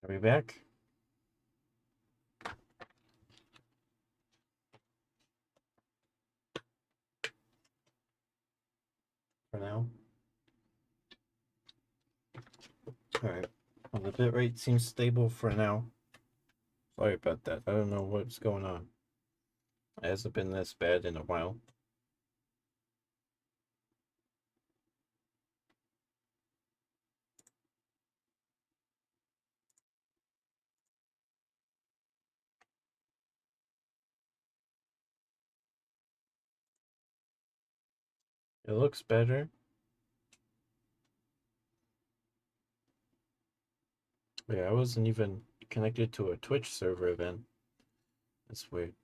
Are we back? For now. Alright. Well, the bitrate seems stable for now. Sorry about that. I don't know what's going on. It hasn't been this bad in a while. It looks better. Yeah, I wasn't even connected to a Twitch server then. That's weird.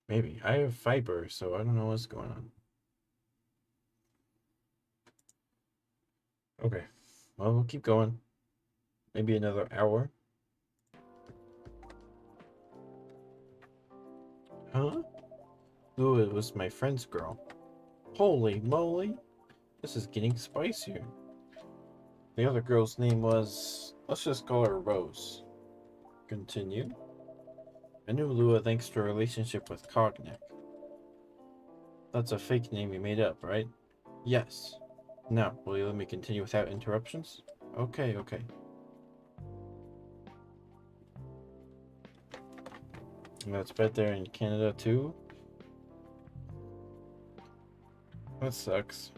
Maybe. I have fiber, so I don't know what's going on. Okay. Well, we'll keep going. Maybe another hour. Huh? Ooh, it was my friend's girl. Holy moly. This is getting spicier. The other girl's name was... let's just call her Rose. Continue. I knew Lua thanks to her relationship with Cognac. That's a fake name you made up, right? Yes. Now, will you let me continue without interruptions? Okay. And that's bad there in Canada too? That sucks.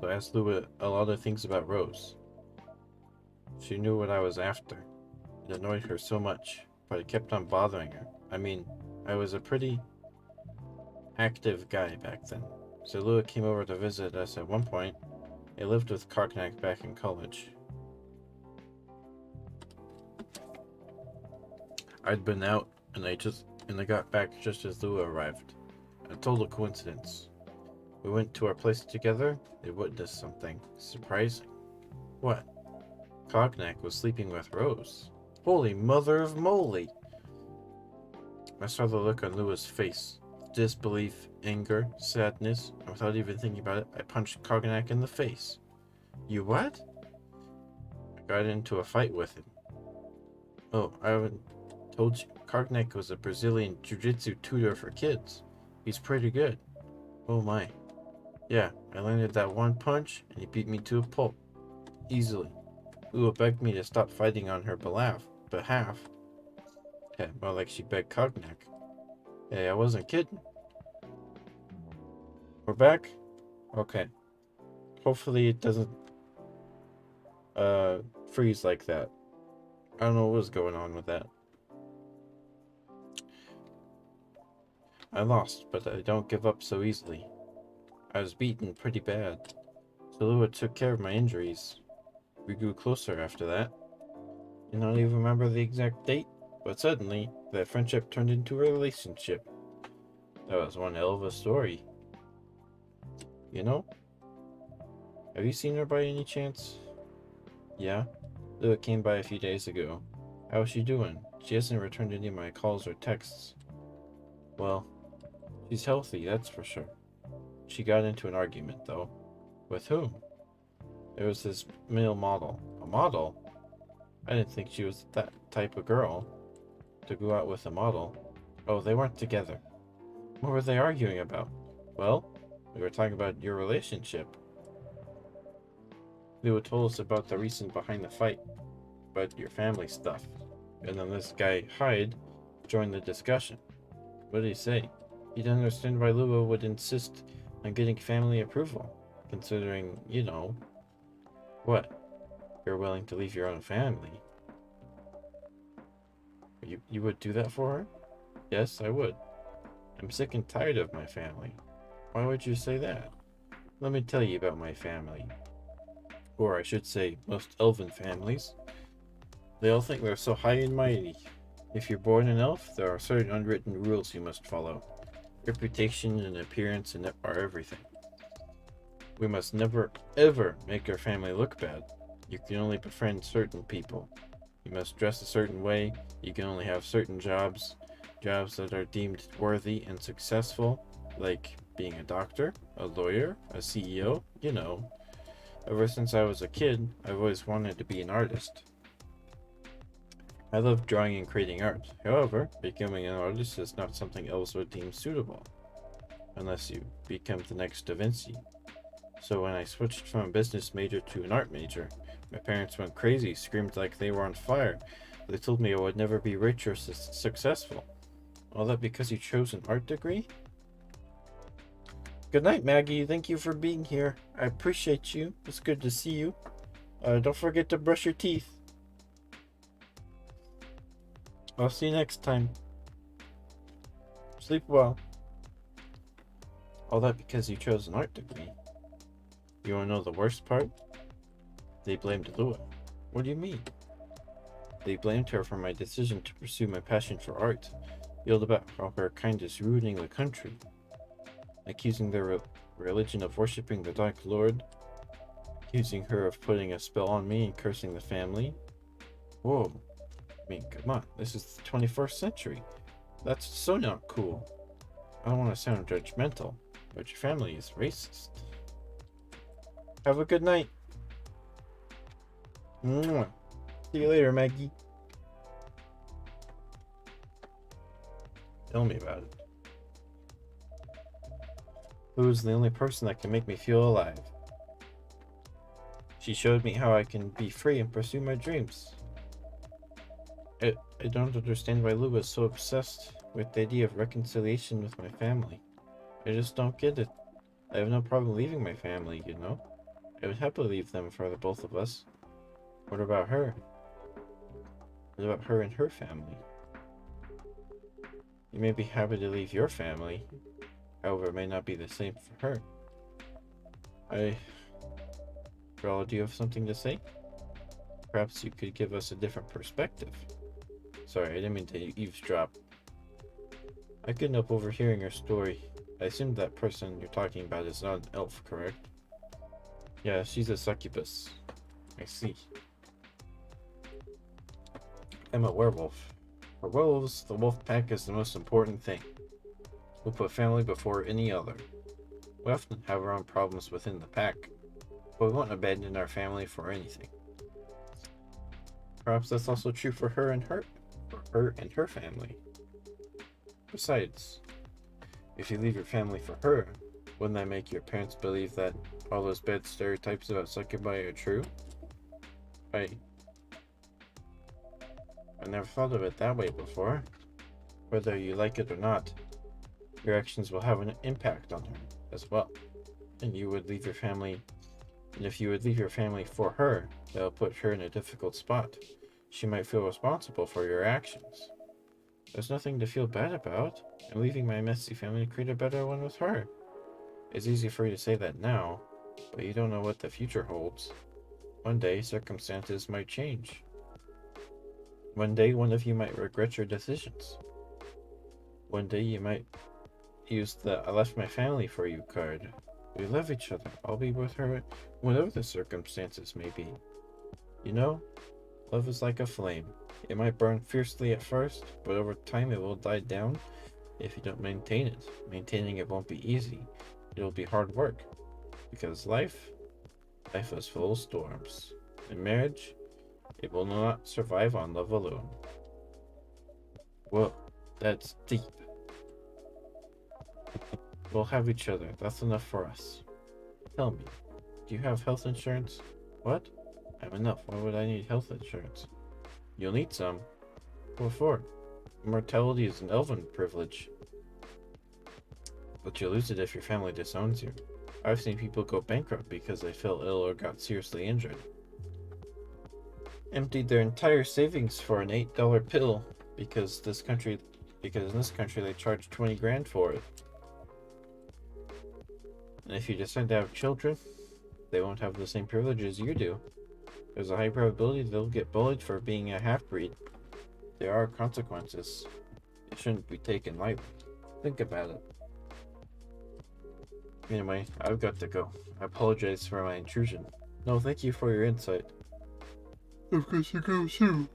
So I asked Lua a lot of things about Rose. She knew what I was after. It annoyed her so much, but it kept on bothering her. I mean, I was a pretty active guy back then. So Lua came over to visit us at one point. I lived with Cognac back in college. I'd been out and I got back just as Lua arrived. A total coincidence. We went to our place together. They witnessed something surprising. What? Cognac was sleeping with Rose. Holy mother of moly! I saw the look on Lua's face. Disbelief, anger, sadness, and without even thinking about it, I punched Cognac in the face. You what? I got into a fight with him. Oh, I haven't told you. Cognac was a Brazilian jiu-jitsu tutor for kids. He's pretty good. Oh my. Yeah, I landed that one punch, and he beat me to a pulp. Easily. Lua begged me to stop fighting on her behalf. Yeah, more like she begged Cognac. Hey, I wasn't kidding. We're back? Okay. Hopefully it doesn't freeze like that. I don't know what was going on with that. I lost, but I don't give up so easily. I was beaten pretty bad. So Lua took care of my injuries. We grew closer after that. I don't even remember the exact date, but suddenly, that friendship turned into a relationship. That was one hell of a story. You know? Have you seen her by any chance? Yeah. Lua came by a few days ago. How is she doing? She hasn't returned any of my calls or texts. Well, she's healthy, that's for sure. She got into an argument, though. With whom? It was this male model. A model? I didn't think she was that type of girl to go out with a model. Oh, they weren't together. What were they arguing about? Well, we were talking about your relationship. Lua told us about the reason behind the fight, about your family stuff. And then this guy, Hyde, joined the discussion. What did he say? He didn't understand why Lua would insist on getting family approval, considering, you know, what? You're willing to leave your own family. You would do that for her? Yes, I would. I'm sick and tired of my family. Why would you say that? Let me tell you about my family. Or I should say, most elven families. They all think they're so high and mighty. If you're born an elf, there are certain unwritten rules you must follow. Reputation and appearance are everything. We must never, ever make our family look bad. You can only befriend certain people. You must dress a certain way. You can only have certain jobs that are deemed worthy and successful. Like being a doctor, a lawyer, a CEO, you know. Ever since I was a kid, I've always wanted to be an artist. I love drawing and creating art. However, becoming an artist is not something else would deem suitable, unless you become the next Da Vinci. So when I switched from a business major to an art major, my parents went crazy, screamed like they were on fire. They told me I would never be rich or successful. All that because you chose an art degree? Good night, Maggie. Thank you for being here. I appreciate you. It's good to see you. Don't forget to brush your teeth. I'll see you next time. Sleep well. All that because you chose an art degree. You wanna know the worst part? They blamed Lua. What do you mean? They blamed her for my decision to pursue my passion for art, yelled about how her kind is ruining the country, accusing their religion of worshipping the Dark Lord, accusing her of putting a spell on me and cursing the family. Whoa. I mean, come on, this is the 21st century. That's so not cool. I don't want to sound judgmental, but your family is racist. Have a good night. Mwah. See you later, Maggie. Tell me about it. Who's the only person that can make me feel alive? She showed me how I can be free and pursue my dreams. I don't understand why Lou is so obsessed with the idea of reconciliation with my family. I just don't get it. I have no problem leaving my family, you know? I would happily leave them for the both of us. What about her? What about her and her family? You may be happy to leave your family, however, it may not be the same for her. Well, do you have something to say? Perhaps you could give us a different perspective. Sorry, I didn't mean to eavesdrop. I couldn't help overhearing your story. I assume that person you're talking about is not an elf, correct? Yeah, she's a succubus. I see. I'm a werewolf. For werewolves, the wolf pack is the most important thing. We'll put family before any other. We often have our own problems within the pack, but we won't abandon our family for anything. Perhaps that's also true for her and her family. Besides, if you leave your family for her, wouldn't that make your parents believe that all those bad stereotypes about succubi are true? I never thought of it that way before. Whether you like it or not, your actions will have an impact on her as well. And you would leave your family, and if you would leave your family for her, that will put her in a difficult spot. She might feel responsible for your actions. There's nothing to feel bad about. I'm leaving my messy family to create a better one with her. It's easy for you to say that now, but you don't know what the future holds. One day, circumstances might change. One day, one of you might regret your decisions. One day, you might use the "I left my family for you" card. We love each other. I'll be with her whatever the circumstances may be. You know, love is like a flame. It might burn fiercely at first, but over time it will die down if you don't maintain it. Maintaining it won't be easy. It will be hard work. Because life is full of storms. In marriage, it will not survive on love alone. Whoa, that's deep. We'll have each other. That's enough for us. Tell me, do you have health insurance? What? I'm enough. Why would I need health insurance? You'll need some. What for? Immortality is an elven privilege. But you'll lose it if your family disowns you. I've seen people go bankrupt because they fell ill or got seriously injured. Emptied their entire savings for an $8 pill because in this country they charge 20 grand for it. And if you decide to have children, they won't have the same privileges you do. There's a high probability they'll get bullied for being a half-breed. There are consequences. It shouldn't be taken lightly. Think about it. Anyway, I've got to go. I apologize for my intrusion. No, thank you for your insight. I've got to go too.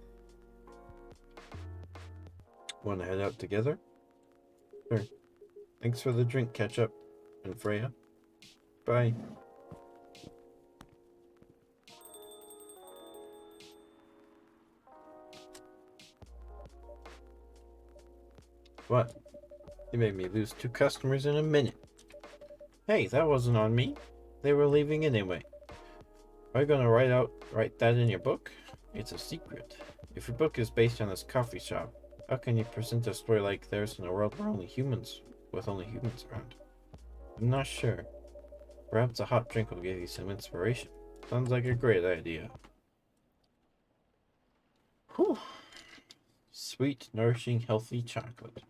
Want to head out together? Sure. Thanks for the drink, Ketchup and Freya. Bye. What? You made me lose 2 customers in a minute. Hey, that wasn't on me. They were leaving anyway. Are you gonna write that in your book? It's a secret. If your book is based on this coffee shop, how can you present a story like theirs in a world where only humans around? I'm not sure. Perhaps a hot drink will give you some inspiration. Sounds like a great idea. Whew. Sweet, nourishing, healthy chocolate.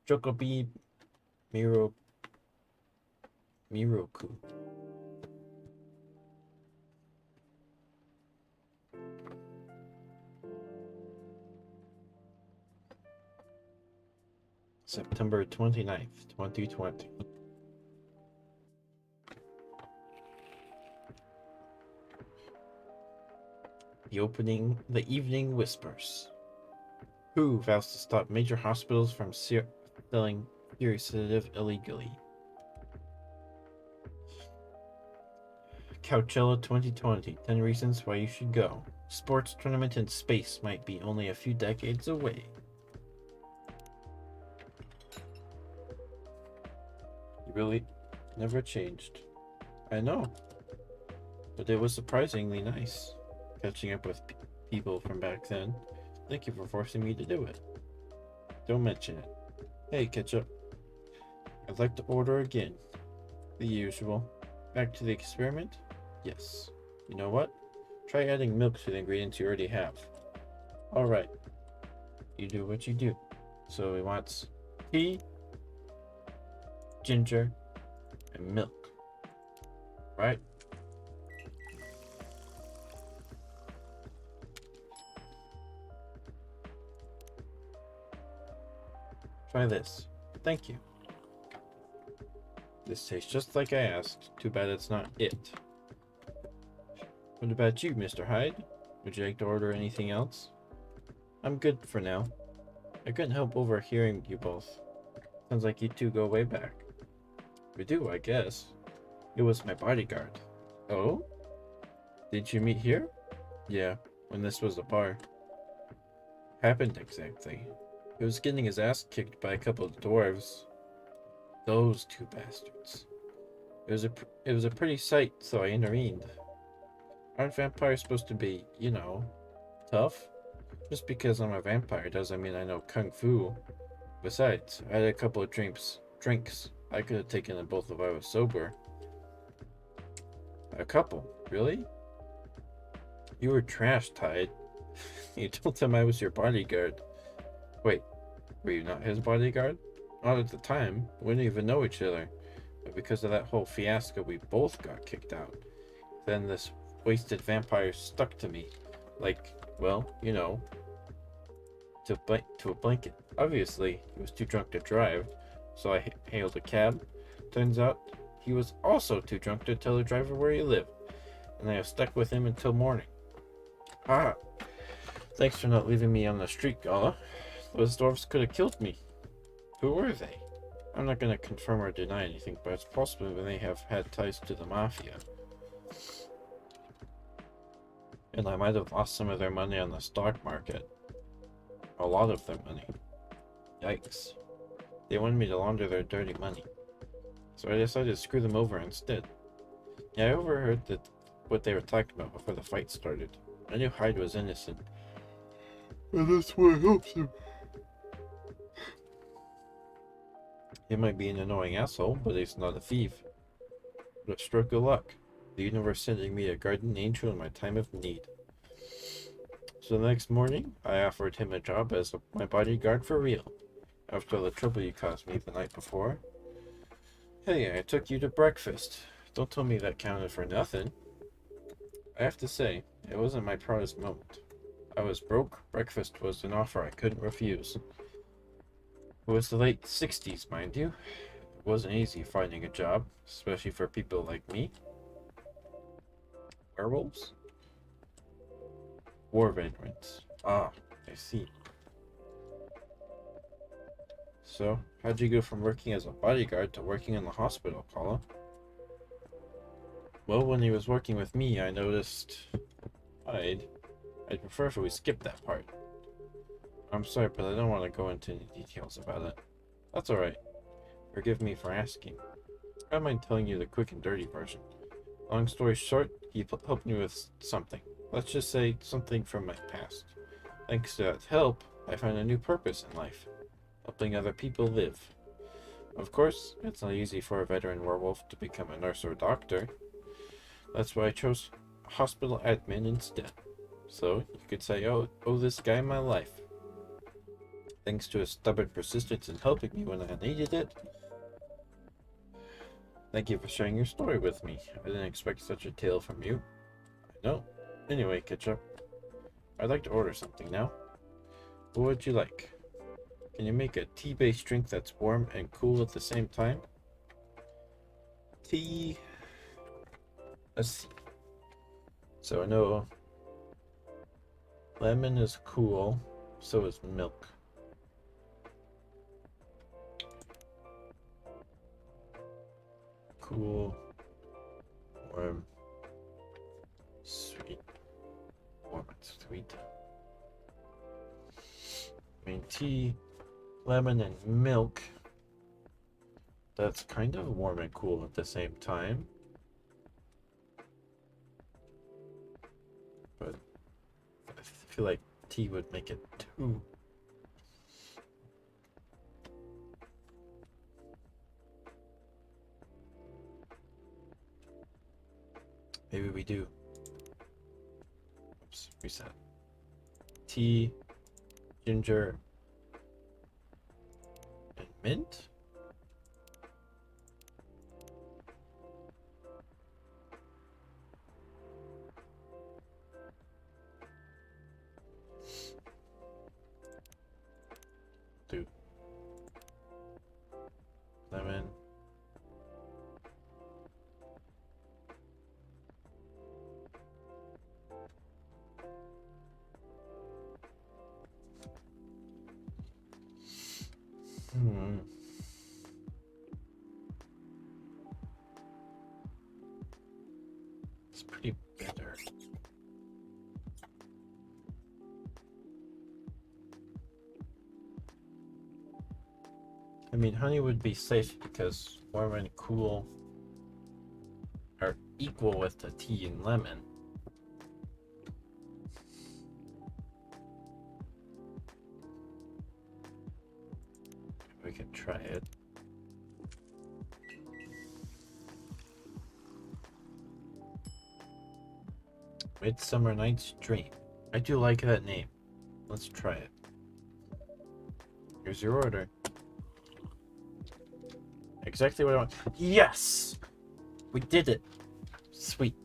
Chocobi Miroku. September 29th, 2020. The evening whispers. WHO vows to stop major hospitals from selling fury sedative illegally. Coachella 2020. 10 reasons why you should go. Sports tournament in space might be only a few decades away. You really never changed. I know. But it was surprisingly nice catching up with people from back then. Thank you for forcing me to do it. Don't mention it. Hey, Ketchup. I'd like to order again. The usual. Back to the experiment? Yes. You know what? Try adding milk to the ingredients you already have. Alright. You do what you do. So he wants tea, ginger, and milk. Right? Try this. Thank you. This tastes just like I asked. Too bad it's not it. What about you, Mr. Hyde? Would you like to order anything else? I'm good for now. I couldn't help overhearing you both. Sounds like you two go way back. We do, I guess. It was my bodyguard. Oh? Did you meet here? Yeah, when this was a bar. Happened exactly. He was getting his ass kicked by a couple of dwarves. Those 2 bastards. It was a pretty sight, so I intervened. Aren't vampires supposed to be, you know, tough? Just because I'm a vampire doesn't mean I know kung fu. Besides, I had a couple of drinks. I could have taken them both if I was sober. A couple? Really? You were trash, Tide. You told him I was your bodyguard. Wait, were you not his bodyguard? Not at the time. We didn't even know each other. But because of that whole fiasco, we both got kicked out. Then this wasted vampire stuck to me. Like, well, you know, to a blanket. Obviously, he was too drunk to drive, so I hailed a cab. Turns out, he was also too drunk to tell the driver where he lived, and I was stuck with him until morning. Ah, thanks for not leaving me on the street, Gala. Those dwarves could have killed me. Who were they? I'm not going to confirm or deny anything, but it's possible they may have had ties to the mafia. And I might have lost some of their money on the stock market. A lot of their money. Yikes. They wanted me to launder their dirty money. So I decided to screw them over instead. Yeah, I overheard what they were talking about before the fight started. I knew Hyde was innocent. And that's what helps him. He might be an annoying asshole, but he's not a thief. What a stroke of luck. The universe sending me a guardian angel in my time of need. So the next morning, I offered him a job as my bodyguard for real. After all the trouble you caused me the night before. Hey, I took you to breakfast. Don't tell me that counted for nothing. I have to say, it wasn't my proudest moment. I was broke. Breakfast was an offer I couldn't refuse. It was the late 60s, mind you. It wasn't easy finding a job, especially for people like me. Werewolves? War veterans. Ah, I see. So, how'd you go from working as a bodyguard to working in the hospital, Paula? Well, when he was working with me, I noticed... I'd prefer if we skip that part. I'm sorry, but I don't want to go into any details about it. That's alright. Forgive me for asking. I don't mind telling you the quick and dirty version. Long story short, he helped me with something. Let's just say something from my past. Thanks to that help, I found a new purpose in life. Helping other people live. Of course, it's not easy for a veteran werewolf to become a nurse or a doctor. That's why I chose hospital admin instead. So, you could say, oh, this guy my life. Thanks to his stubborn persistence in helping me when I needed it. Thank you for sharing your story with me. I didn't expect such a tale from you. I know. Anyway, Ketchup, I'd like to order something now. What would you like? Can you make a tea-based drink that's warm and cool at the same time? Tea. Let's see. So I know lemon is cool, so is milk. Cool, warm, sweet. Warm and sweet. I mean, tea, lemon, and milk. That's kind of warm and cool at the same time. But I feel like tea would make it too. Maybe we do. Oops, reset. Tea, ginger, and mint? Do lemon. It's pretty bitter. I mean, honey would be safe because warm and cool are equal with the tea and lemon. We can try it. Midsummer Night's Dream. I do like that name. Let's try it. Here's your order. Exactly what I want. Yes! We did it! Sweet.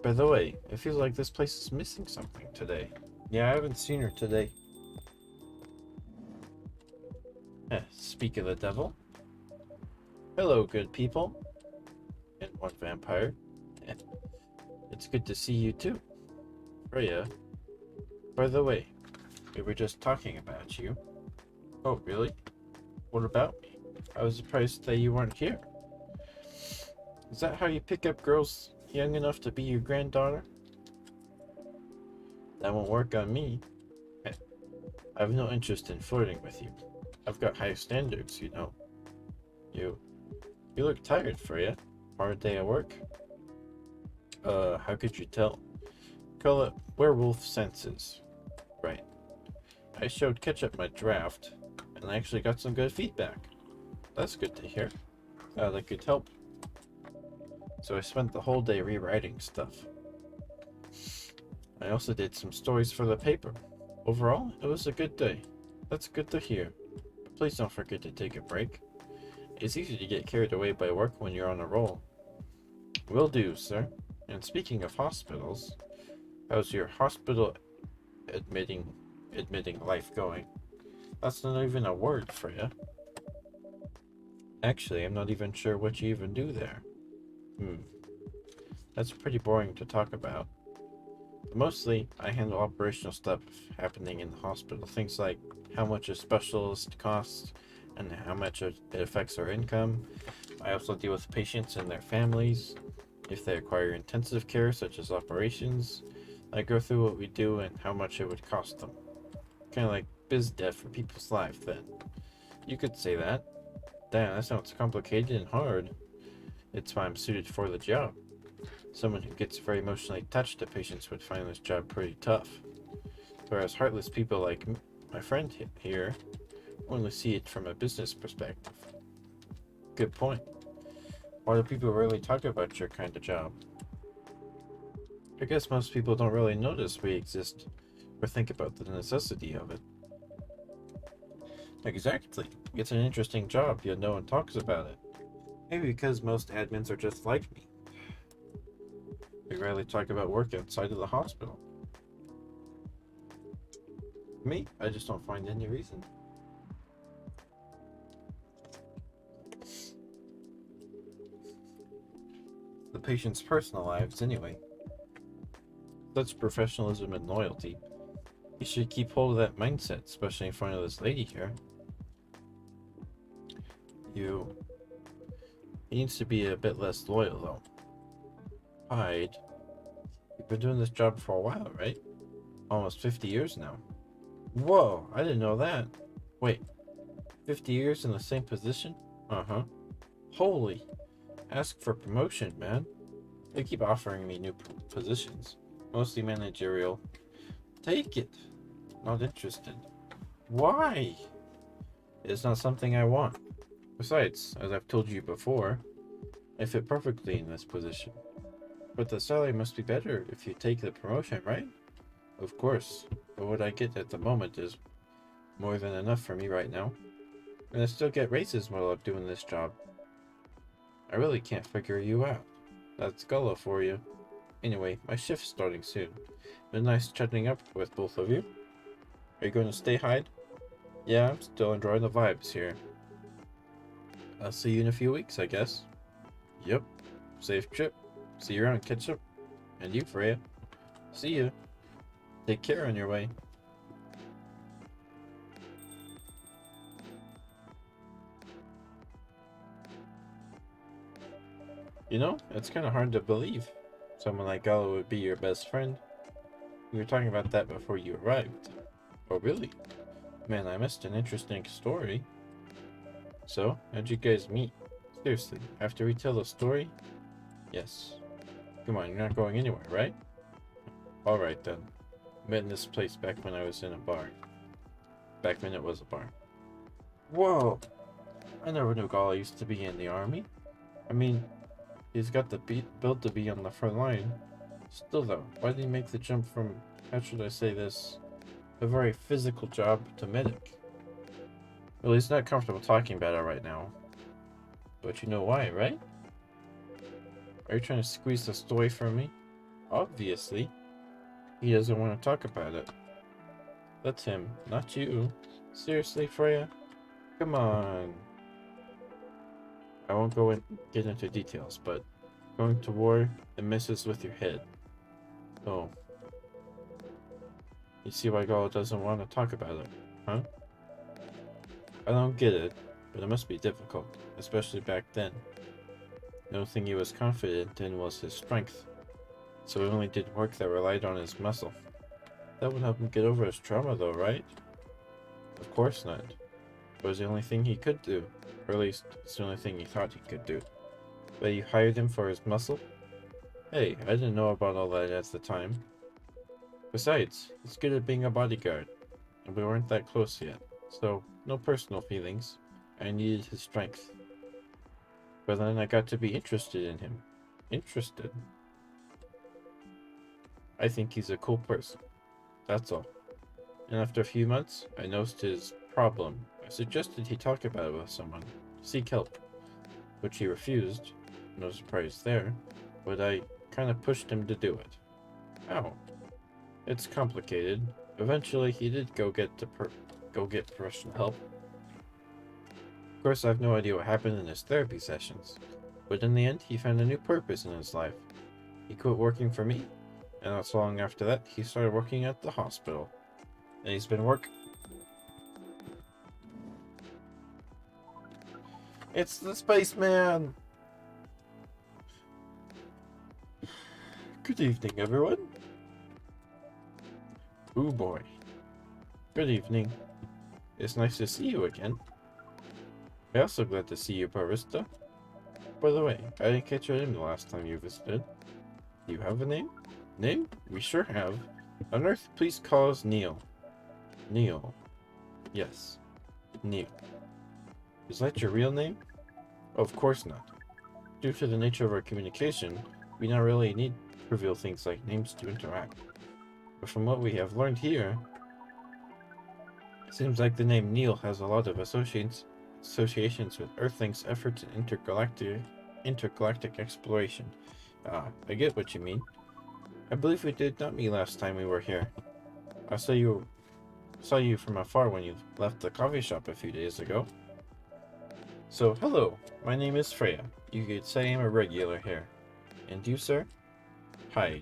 By the way, it feels like this place is missing something today. Yeah, I haven't seen her today. Speak of the devil. Hello, good people. And one vampire. It's good to see you too. Freya. By the way, we were just talking about you. Oh, really? What about me? I was surprised that you weren't here. Is that how you pick up girls young enough to be your granddaughter? That won't work on me. I have no interest in flirting with you. I've got high standards, you know. You look tired, Freya. Hard day at work? How could you tell? Call it werewolf senses. Right. I showed Ketchup my draft, and I actually got some good feedback. That's good to hear. That could help. So I spent the whole day rewriting stuff. I also did some stories for the paper. Overall, it was a good day. That's good to hear. But please don't forget to take a break. It's easy to get carried away by work when you're on a roll. Will do, sir. And speaking of hospitals, how's your hospital admitting life going? That's not even a word for you. Actually, I'm not even sure what you even do there. That's pretty boring to talk about. Mostly, I handle operational stuff happening in the hospital. Things like how much a specialist costs and how much it affects our income. I also deal with patients and their families. If they require intensive care, such as operations, I go through what we do and how much it would cost them. Kind of like biz dev for people's life, then. You could say that. Damn, that sounds complicated and hard. It's why I'm suited for the job. Someone who gets very emotionally attached to patients would find this job pretty tough. Whereas heartless people like my friend here only see it from a business perspective. Good point. Why do people really talk about your kind of job? I guess most people don't really notice we exist or think about the necessity of it. Exactly. It's an interesting job, yet no one talks about it. Maybe because most admins are just like me. We rarely talk about work outside of the hospital. Me, I just don't find any reason. The patient's personal lives, anyway. Such professionalism and loyalty. You should keep hold of that mindset, especially in front of this lady here. He needs to be a bit less loyal, though. Hide. You've been doing this job for a while, right? Almost 50 years now. Whoa, I didn't know that. Wait, 50 years in the same position? Uh-huh. Holy. Ask for promotion, man. They keep offering me new positions. Mostly managerial. Take it. Not interested. Why? It's not something I want. Besides, as I've told you before, I fit perfectly in this position. But the salary must be better if you take the promotion, right? Of course, but what I get at the moment is more than enough for me right now. And I still get raises while I'm doing this job. I really can't figure you out. That's Gullah for you. Anyway, my shift's starting soon. Been nice chatting up with both of you. Are you going to stay hide? Yeah, I'm still enjoying the vibes here. I'll see you in a few weeks, I guess. Yep. Safe trip. See you around, Ketchup. And you, Freya. See you. Take care on your way. You know, it's kind of hard to believe someone like Gala would be your best friend. We were talking about that before you arrived. Oh, really? Man, I missed an interesting story. So, how'd you guys meet? Seriously, after we tell the story? Yes. Come on, you're not going anywhere, right? Alright then. Met in this place back when I was in a bar. Back when it was a bar. Whoa! I never knew Gala used to be in the army. I mean, he's got the build to be on the front line. Still though, why did he make the jump from, how should I say this, a very physical job to medic? Well, he's not comfortable talking about it right now. But you know why, right? Are you trying to squeeze the story from me? Obviously. He doesn't want to talk about it. That's him, not you. Seriously, Freya? Come on. I won't get into details, but going to war, it messes with your head. Oh. You see why Gala doesn't want to talk about it, huh? I don't get it, but it must be difficult, especially back then. The only thing he was confident in was his strength, so he only did work that relied on his muscle. That would help him get over his trauma though, right? Of course not. It was the only thing he could do, or at least it's the only thing he thought he could do. But you hired him for his muscle? Hey, I didn't know about all that at the time. Besides, he's good at being a bodyguard, and we weren't that close yet, so no personal feelings. I needed his strength. But then I got to be interested in him. Interested? I think he's a cool person. That's all. And after a few months, I noticed his problem. I suggested he talk about it with someone, seek help, which he refused. No surprise there, but I kind of pushed him to do it. Ow. It's complicated. Eventually, he did go get professional help. Of course, I have no idea what happened in his therapy sessions, but in the end, he found a new purpose in his life. He quit working for me, And not so long after that, he started working at the hospital. And he's been working. It's the spaceman! Good evening, everyone. Ooh boy. Good evening. It's nice to see you again. I'm also glad to see you, Barista. By the way, I didn't catch your name the last time you visited. Do you have a name? Name? We sure have. On Earth, please call us Neil. Neil. Yes. Neil. Is that your real name? Of course not. Due to the nature of our communication, we not really need to reveal things like names to interact. But from what we have learned here, it seems like the name Neil has a lot of associations with Earthlings' efforts in intergalactic exploration. I get what you mean. I believe we did not meet last time we were here. I saw you from afar when you left the coffee shop a few days ago. So, hello, my name is Freya. You could say I'm a regular here. And you, sir? Hyde.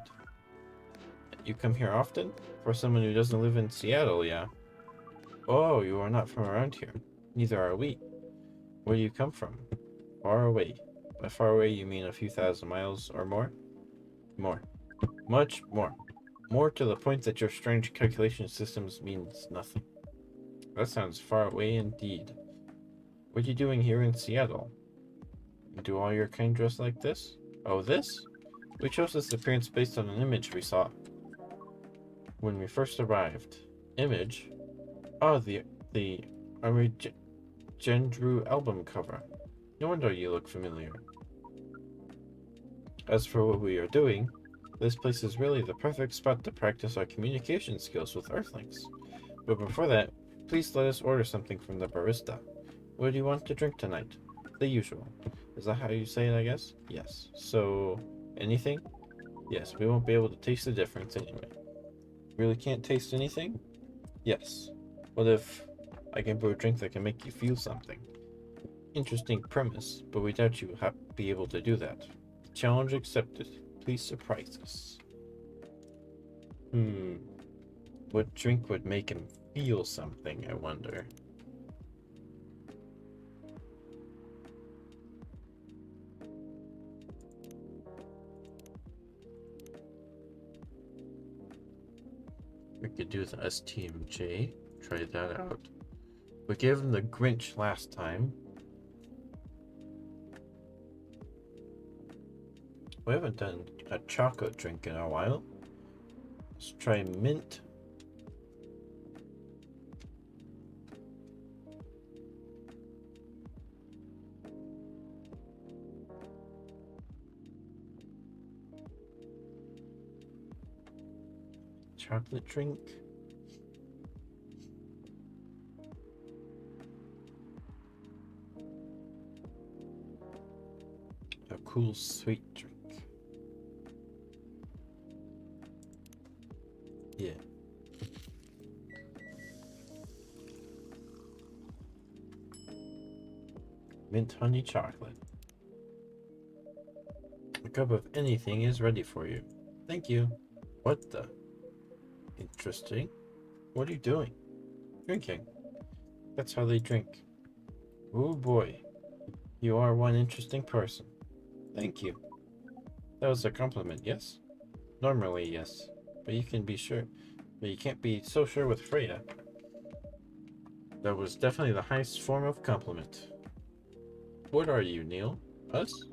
You come here often? For someone who doesn't live in Seattle, yeah. Oh, you are not from around here. Neither are we. Where do you come from? Far away. By far away, you mean a few thousand miles or more? More. Much more. More to the point that your strange calculation systems means nothing. That sounds far away indeed. What are you doing here in Seattle? Do all your kind dress like this? Oh, this? We chose this appearance based on an image we saw when we first arrived. Image? Oh, the Gendru album cover. No wonder you look familiar. As for what we are doing, this place is really the perfect spot to practice our communication skills with Earthlings. But before that, please let us order something from the barista. What do you want to drink tonight? The usual. Is that how you say it, I guess? Yes. So, anything? Yes, we won't be able to taste the difference anyway. Really can't taste anything? Yes. What if I can brew a drink that can make you feel something? Interesting premise, but we doubt you will be able to do that. Challenge accepted. Please surprise us. What drink would make him feel something, I wonder? We could do the STMJ. Try that out. We gave him the Grinch last time. We haven't done a chocolate drink in a while. Let's try mint. Chocolate drink. A cool sweet drink. Yeah. Mint honey chocolate. A cup of anything is ready for you. Thank you. What the? Interesting. What are you doing? Drinking. That's how they drink. Oh boy. You are one interesting person. Thank you. That was a compliment, yes? Normally, yes. But you can be sure. But you can't be so sure with Freya. That was definitely the highest form of compliment. What are you, Neil? Us?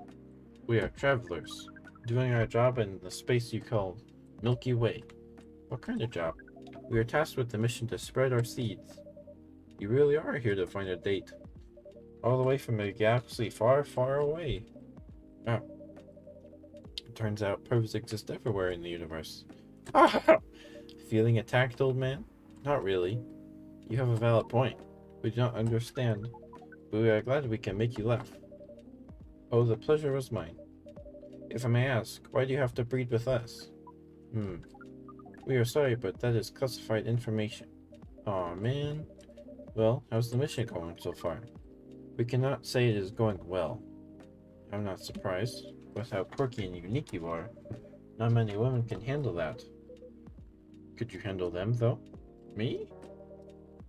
We are travelers, doing our job in the space you call Milky Way. What kind of job? We are tasked with the mission to spread our seeds. You really are here to find a date. All the way from a galaxy far, far away. Oh. It turns out pervs exist everywhere in the universe. Feeling attacked, old man? Not really. You have a valid point. We do not understand, but we are glad we can make you laugh. Oh, the pleasure was mine. If I may ask, why do you have to breed with us? We are sorry, but that is classified information. Aw, man. Well, how's the mission going so far? We cannot say it is going well. I'm not surprised with how quirky and unique you are. Not many women can handle that. Could you handle them, though? Me?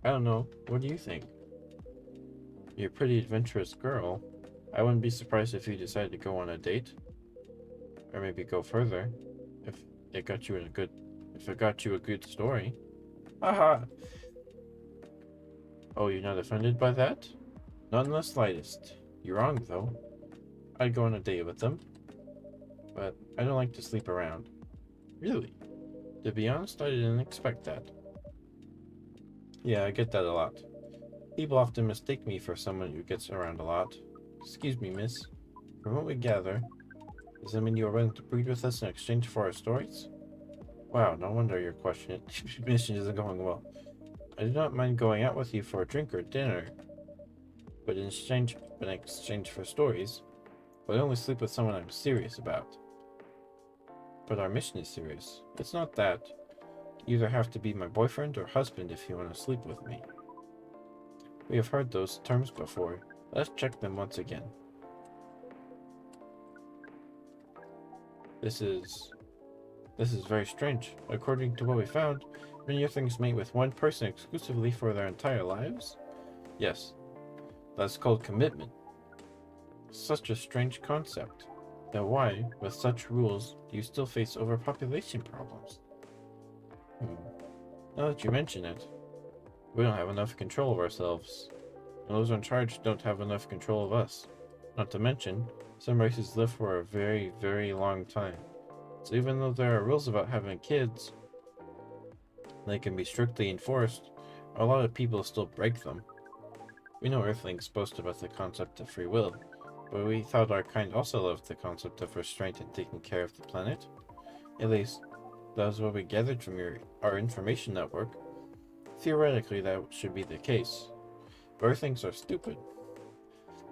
I don't know. What do you think? You're a pretty adventurous girl. I wouldn't be surprised if you decided to go on a date. Or maybe go further. If it got you in a good... If it got you a good story. Haha! Oh, you're not offended by that? Not in the slightest. You're wrong, though. I'd go on a date with them. But I don't like to sleep around. Really? To be honest, I didn't expect that. Yeah, I get that a lot. People often mistake me for someone who gets around a lot. Excuse me, miss. From what we gather, does that mean you are willing to breed with us in exchange for our stories? Wow, no wonder your mission isn't going well. I do not mind going out with you for a drink or dinner, but in exchange for stories, I only sleep with someone I'm serious about. But our mission is serious. It's not that. You either have to be my boyfriend or husband if you want to sleep with me. We have heard those terms before. Let's check them once again. This is very strange. According to what we found, many things mate with one person exclusively for their entire lives? Yes, that's called commitment. Such a strange concept. Then why, with such rules, do you still face overpopulation problems? Now that you mention it, we don't have enough control of ourselves, and those in charge don't have enough control of us. Not to mention, some races live for a very, very long time. So even though there are rules about having kids, they can be strictly enforced, a lot of people still break them. We know Earthlings boast about the concept of free will, but we thought our kind also loved the concept of restraint and taking care of the planet. At least, that was what we gathered from our information network. Theoretically, that should be the case. But Earthlings are stupid.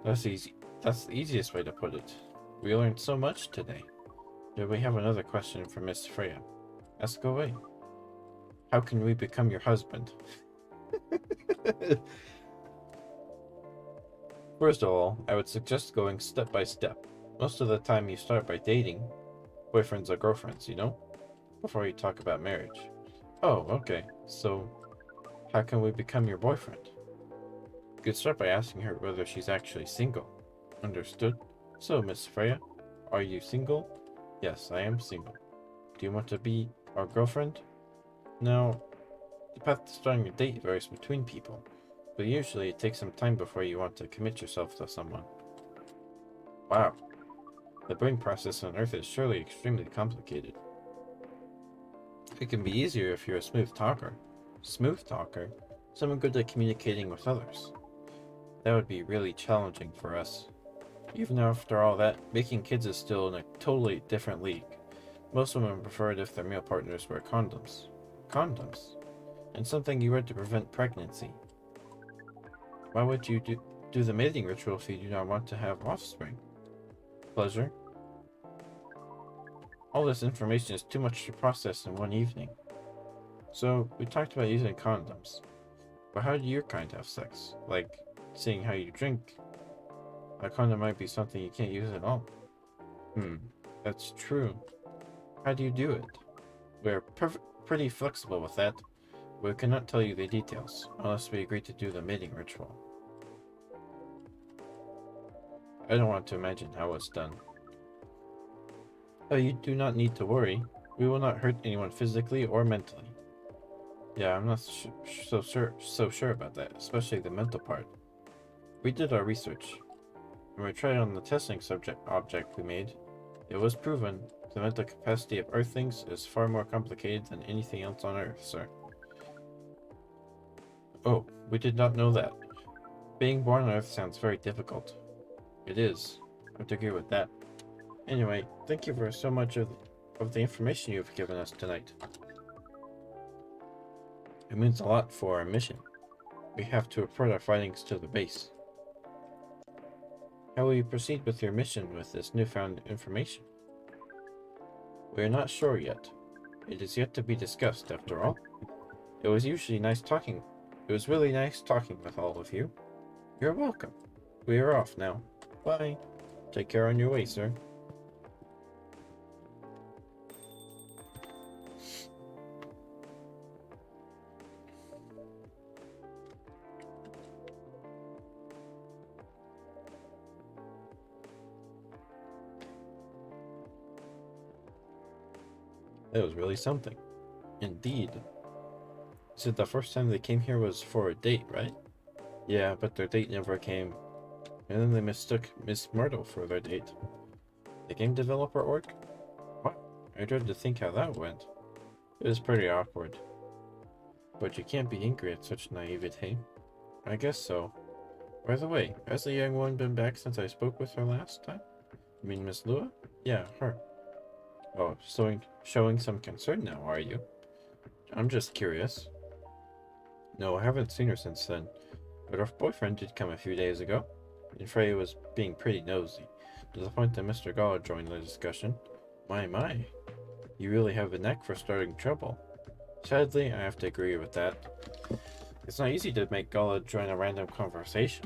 That's easy. That's the easiest way to put it. We learned so much today. Do we have another question for Miss Freya? Ask away. How can we become your husband? First of all, I would suggest going step by step. Most of the time you start by dating, boyfriends or girlfriends, you know? Before you talk about marriage. Oh, okay. So, how can we become your boyfriend? You could start by asking her whether she's actually single. Understood? So, Miss Freya, are you single? Yes, I am single. Do you want to be our girlfriend? Now, the path to starting a date varies between people, but usually it takes some time before you want to commit yourself to someone. Wow. The brain process on Earth is surely extremely complicated. It can be easier if you're a smooth talker. Smooth talker? Someone good at communicating with others. That would be really challenging for us. Even after all that, making kids is still in a totally different league. Most women prefer it if their male partners wear condoms. Condoms? And something you wear to prevent pregnancy. Why would you do the mating ritual if you do not want to have offspring? Pleasure? All this information is too much to process in one evening. So, we talked about using condoms. But how do your kind have sex? Like, seeing how you drink? A condom might be something you can't use at all. That's true. How do you do it? We're pretty flexible with that. We cannot tell you the details, unless we agree to do the mating ritual. I don't want to imagine how it's done. Oh, you do not need to worry. We will not hurt anyone physically or mentally. Yeah, I'm not so sure about that, especially the mental part. We did our research. When we tried on the testing object we made, it was proven the mental capacity of Earthlings is far more complicated than anything else on Earth, sir. Oh, we did not know that. Being born on Earth sounds very difficult. It is. I have to agree with that. Anyway, thank you for so much of the information you've given us tonight. It means a lot for our mission. We have to report our findings to the base. How will you proceed with your mission with this newfound information? We are not sure yet. It is yet to be discussed, after all. It was really nice talking with all of you. You're welcome. We are off now. Bye. Take care on your way, sir. It was really something. Indeed. You said the first time they came here was for a date, right? Yeah, but their date never came. And then they mistook Miss Myrtle for their date. The game developer org? What? I dread to think how that went. It was pretty awkward. But you can't be angry at such naivete. I guess so. By the way, has the young one been back since I spoke with her last time? You mean Miss Lua? Yeah, her. Oh, showing some concern now, are you? I'm just curious. No, I haven't seen her since then. But her boyfriend did come a few days ago, and Freya was being pretty nosy, to the point that Mr. Gala joined the discussion. My, you really have a knack for starting trouble. Sadly, I have to agree with that. It's not easy to make Gala join a random conversation,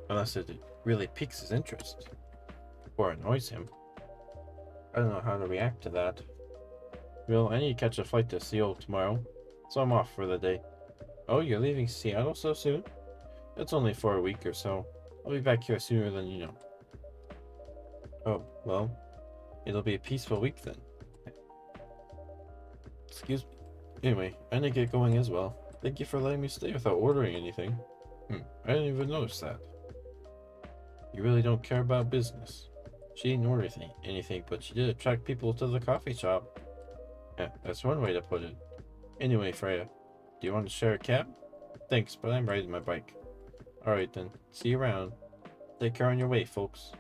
unless it really piques his interest, or annoys him. I don't know how to react to that. Well, I need to catch a flight to Seoul tomorrow, so I'm off for the day. Oh, you're leaving Seattle so soon? It's only for a week or so. I'll be back here sooner than you know. Oh, well, it'll be a peaceful week then. Excuse me. Anyway, I need to get going as well. Thank you for letting me stay without ordering anything. I didn't even notice that. You really don't care about business. She didn't order anything, but she did attract people to the coffee shop. Yeah, that's one way to put it. Anyway, Freya, do you want to share a cab? Thanks, but I'm riding my bike. Alright then, see you around. Take care on your way, folks.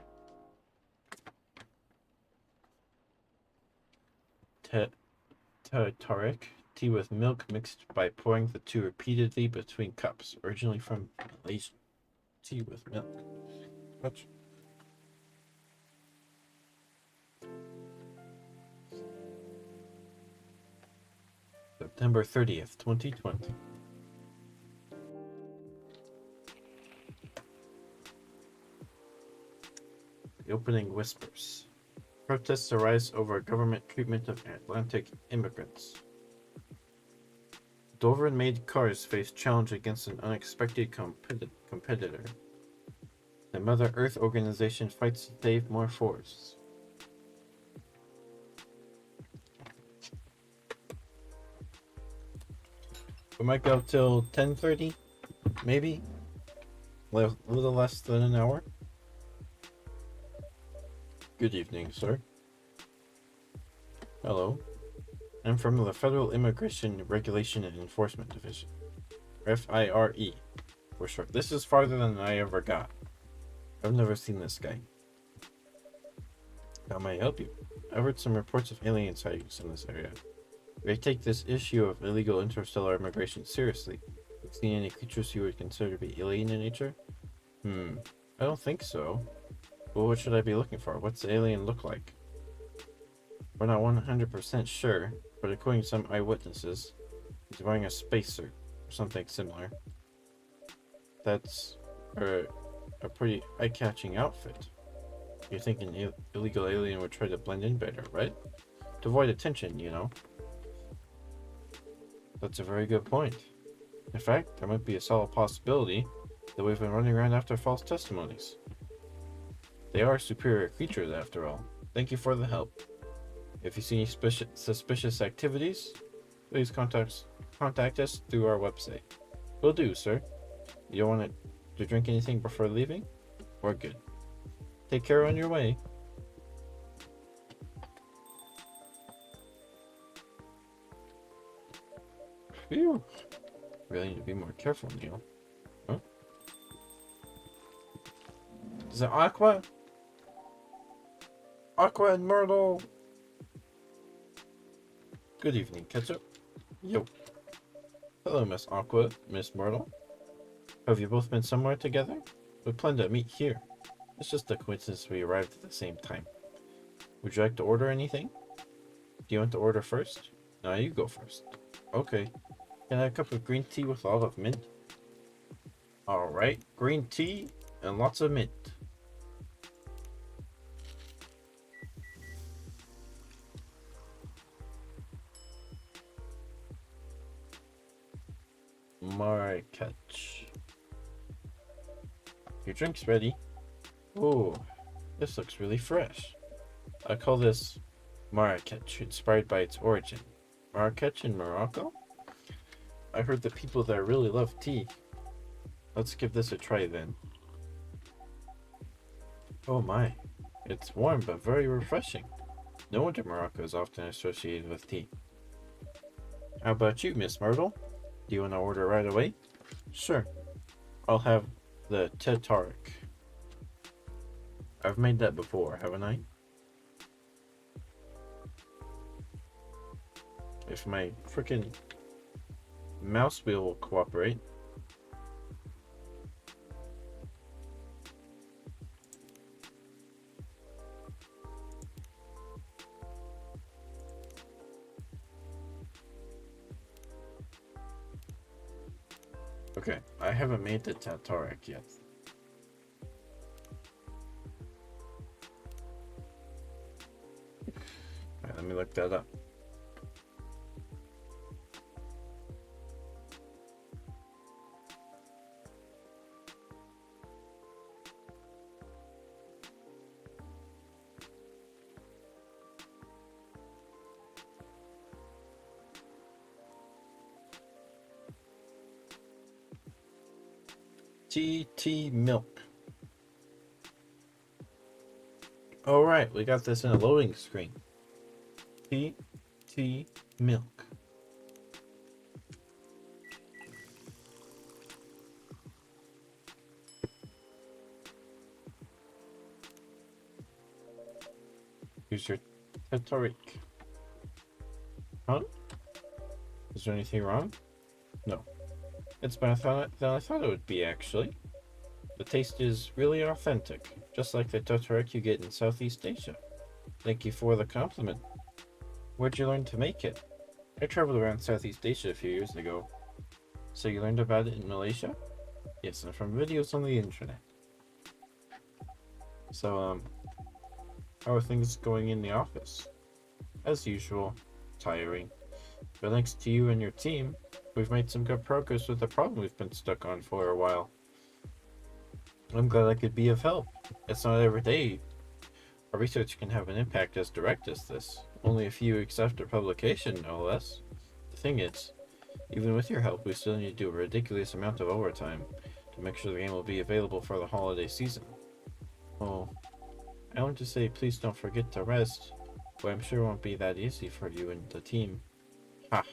Tarek, tea with milk mixed by pouring the two repeatedly between cups, originally from Malaysia. Tea with milk. What? September 30th, 2020. The opening whispers. Protests arise over government treatment of Atlantic immigrants. Dover-made cars face challenge against an unexpected competitor. The Mother Earth organization fights to save more forests. We might go till 10:30, maybe? A little less than an hour. Good evening, sir. Hello. I'm from the Federal Immigration Regulation and Enforcement Division. FIRE, for short. This is farther than I ever got. I've never seen this guy. How may I help you? I've heard some reports of alien sightings in this area. We take this issue of illegal interstellar immigration seriously. Have you seen any creatures you would consider to be alien in nature? I don't think so. Well, what should I be looking for? What's the alien look like? We're not 100% sure, but according to some eyewitnesses, he's wearing a spacesuit or something similar. That's a pretty eye-catching outfit. You're thinking an illegal alien would try to blend in better, right? To avoid attention, you know. That's a very good point. In fact, there might be a solid possibility that we've been running around after false testimonies. They are superior creatures, after all. Thank you for the help. If you see any suspicious activities, please contact us through our website. Will do, sir. You don't want to drink anything before leaving? We're good. Take care on your way. Phew. Really need to be more careful, Neil. Huh? Is it AQUA? AQUA and Myrtle. Good evening, Ketchup. Yo. Hello, Miss AQUA, Miss Myrtle. Have you both been somewhere together? We planned to meet here. It's just a coincidence we arrived at the same time. Would you like to order anything? Do you want to order first? No, you go first. Okay. Can I have a cup of green tea with a lot of mint? Alright, green tea and lots of mint. My catch. Your drink's ready. Oh, this looks really fresh. I call this Marrakech, inspired by its origin. Marrakech in Morocco? I heard that people there really love tea. Let's give this a try then. Oh my, it's warm but very refreshing. No wonder Morocco is often associated with tea. How about you, Miss Myrtle? Do you want to order right away? Sure. I'll have the Tetarik. I've made that before, haven't I? If my freaking mouse wheel will cooperate. Okay, I haven't made the Tatarik yet. Alright, let me look that up. Tea milk. Alright, we got this in a loading screen. Tea milk. Here's your Tatarik. Huh? Is there anything wrong? No. It's better than I thought it would be, actually. The taste is really authentic, just like the Tatarik you get in Southeast Asia. Thank you for the compliment. Where'd you learn to make it? I traveled around Southeast Asia a few years ago. So you learned about it in Malaysia? Yes, and from videos on the internet. So, how are things going in the office? As usual, tiring. But thanks to you and your team, we've made some good progress with the problem we've been stuck on for a while. I'm glad I could be of help. It's not every day our research can have an impact as direct as this. Only a few weeks after publication, no less. The thing is, even with your help, we still need to do a ridiculous amount of overtime to make sure the game will be available for the holiday season. Oh, I want to say please don't forget to rest, but I'm sure it won't be that easy for you and the team. Ha!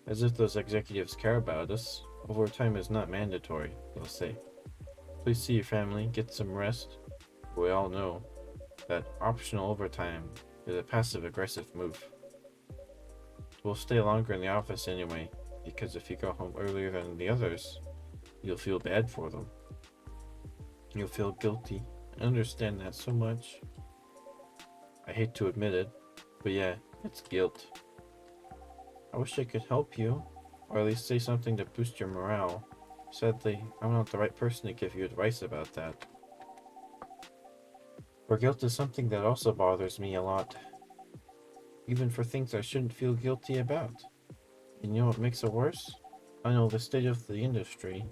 As if those executives care about us. Overtime is not mandatory, they'll say. Please see your family, get some rest. We all know that optional overtime is a passive-aggressive move. We'll stay longer in the office anyway, because if you go home earlier than the others, you'll feel bad for them. You'll feel guilty. I understand that so much. I hate to admit it, but yeah, it's guilt. I wish I could help you, or at least say something to boost your morale. Sadly, I'm not the right person to give you advice about that. For guilt is something that also bothers me a lot. Even for things I shouldn't feel guilty about. And you know what makes it worse? I know the state of the industry,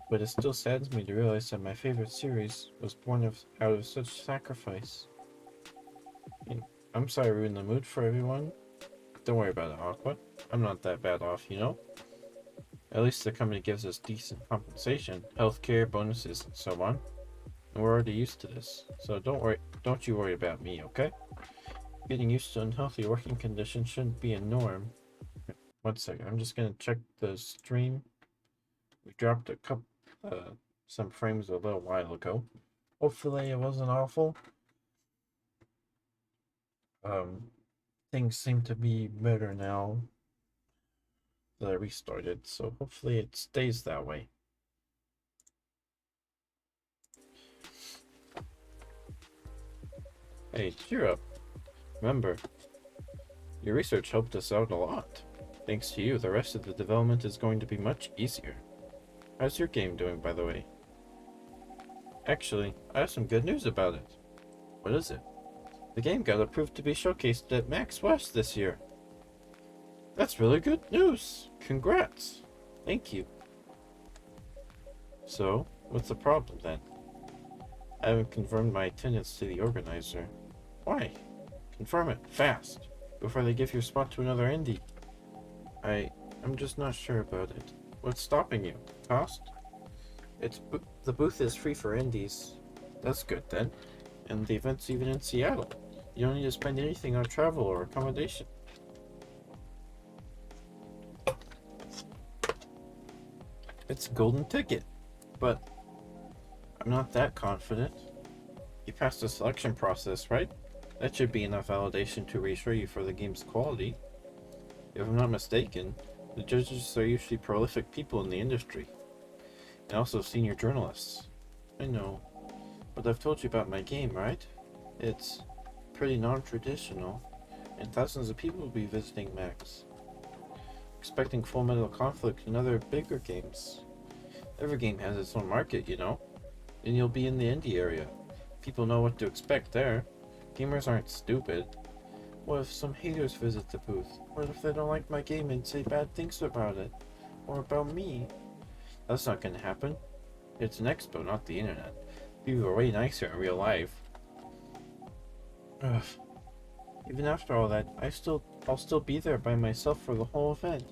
but it still saddens me to realize that my favorite series was born out of such sacrifice. And I'm sorry I ruined the mood for everyone. Don't worry about it, AQUA. I'm not that bad off, you know? At least the company gives us decent compensation, healthcare, bonuses, and so on. And we're already used to this, so don't you worry about me, okay? Getting used to unhealthy working conditions shouldn't be a norm. 1 second, I'm just gonna check the stream. We dropped some frames a little while ago. Hopefully it wasn't awful. Things seem to be better now that I restarted, so hopefully it stays that way. Hey, cheer up. Remember, your research helped us out a lot. Thanks to you, the rest of the development is going to be much easier. How's your game doing, by the way? Actually, I have some good news about it. What is it? The game got approved to be showcased at Max West this year. That's really good news. Congrats. Thank you. So, what's the problem then? I haven't confirmed my attendance to the organizer. Why? Confirm it, fast, before they give your spot to another indie. I'm just not sure about it. What's stopping you? Cost? The booth is free for indies. That's good then. And the event's even in Seattle. You don't need to spend anything on travel or accommodation. It's a golden ticket, but I'm not that confident. You passed the selection process, right? That should be enough validation to reassure you for the game's quality. If I'm not mistaken, the judges are usually prolific people in the industry, and also senior journalists. I know, but I've told you about my game, right? It's pretty non-traditional, and thousands of people will be visiting Max, expecting Full Metal Conflict and other bigger games. Every game has its own market, you know, and you'll be in the indie area. People know what to expect there. Gamers aren't stupid. What if some haters visit the booth? What if they don't like my game and say bad things about it? Or about me? That's not gonna happen. It's an expo, not the internet. People are way nicer in real life. Ugh. Even after all that, I'll still be there by myself for the whole event.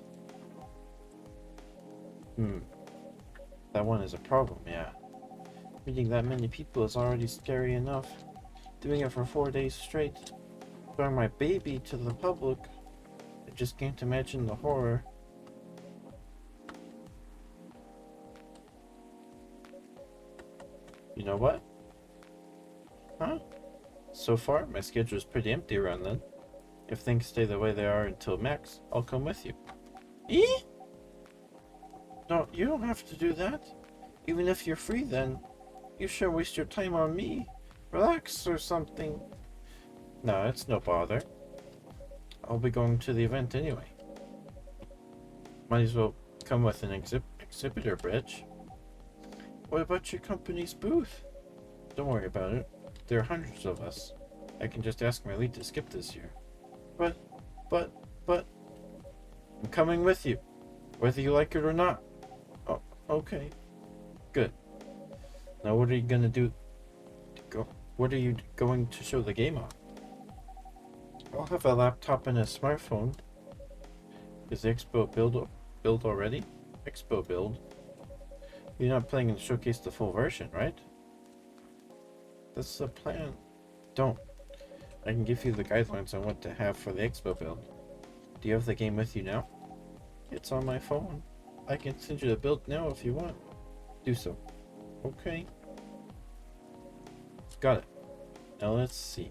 That one is a problem, yeah. Meeting that many people is already scary enough. Doing it for 4 days straight. Showing my baby to the public. I just can't imagine the horror. You know what? Huh? So far, my schedule is pretty empty around then. If things stay the way they are until Max, I'll come with you. Eh? No, you don't have to do that. Even if you're free then, you shouldn't waste your time on me. Relax or something. No, it's no bother. I'll be going to the event anyway. Might as well come with an exhibitor badge. What about your company's booth? Don't worry about it. There are hundreds of us. I can just ask my lead to skip this year. But... I'm coming with you. Whether you like it or not. Oh, okay. Good. Now what are you gonna do? What are you going to show the game on? I'll have a laptop and a smartphone. Is the Expo build already? Expo build? You're not planning to showcase the full version, right? That's the plan. Don't. I can give you the guidelines on what to have for the Expo build. Do you have the game with you now? It's on my phone. I can send you the build now if you want. Do so. Okay. Got it. Now let's see.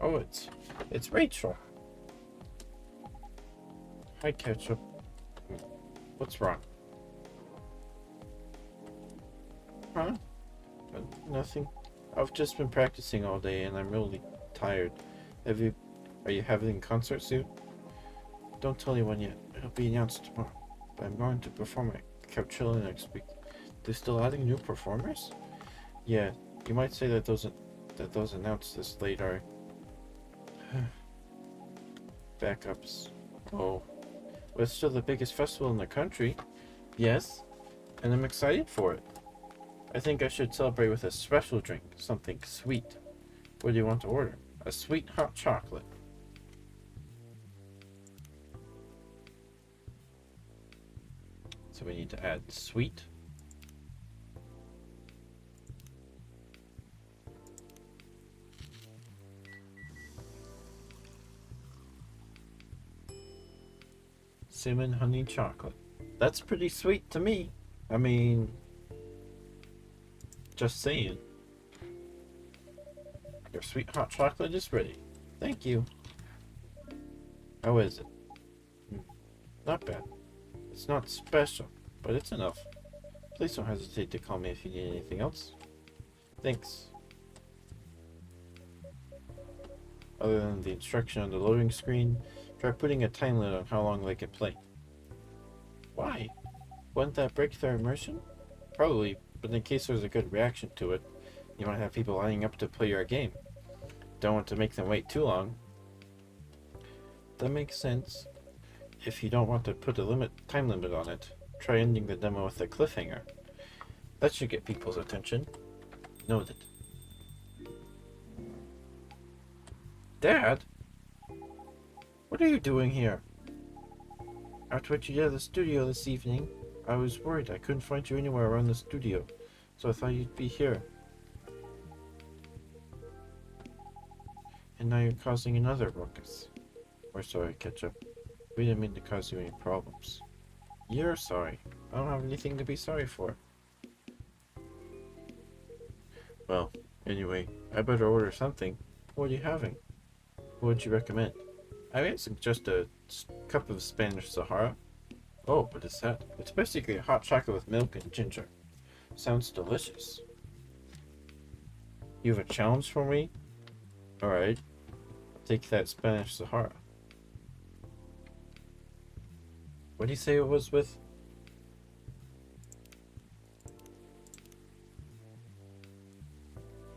Oh, it's Rachel. Hi, Ketchup. What's wrong? Huh? Nothing. I've just been practicing all day and I'm really tired. Are you having a concert soon? Don't tell anyone yet. It'll be announced tomorrow. But I'm going to perform at Coachella next week. They're still adding new performers? Yeah, you might say that those announced this late are backups. Oh. But it's still the biggest festival in the country. Yes, and I'm excited for it. I think I should celebrate with a special drink, something sweet. What do you want to order? A sweet hot chocolate. So we need to add sweet. Cinnamon honey chocolate. That's pretty sweet to me. I mean, just saying. Your sweet hot chocolate is ready. Thank you. How is it? Not bad. It's not special, but it's enough. Please don't hesitate to call me if you need anything else. Thanks. Other than the instruction on the loading screen, try putting a time limit on how long they can play. Why? Wouldn't that break their immersion? Probably, but in case there's a good reaction to it, you might have people lining up to play your game. Don't want to make them wait too long. That makes sense. If you don't want to put a time limit on it, try ending the demo with a cliffhanger. That should get people's attention. Noted. Dad? What are you doing here? After what you did at the studio this evening, I was worried I couldn't find you anywhere around the studio, so I thought you'd be here. And now you're causing another ruckus. We're sorry, Ketchup. We didn't mean to cause you any problems. You're sorry. I don't have anything to be sorry for. Well, anyway, I better order something. What are you having? What would you recommend? I might suggest a cup of Spanish Sahara. Oh, what is that? It's basically hot chocolate with milk and ginger. Sounds delicious. You have a challenge for me? Alright. Take that Spanish Sahara. What do you say it was with?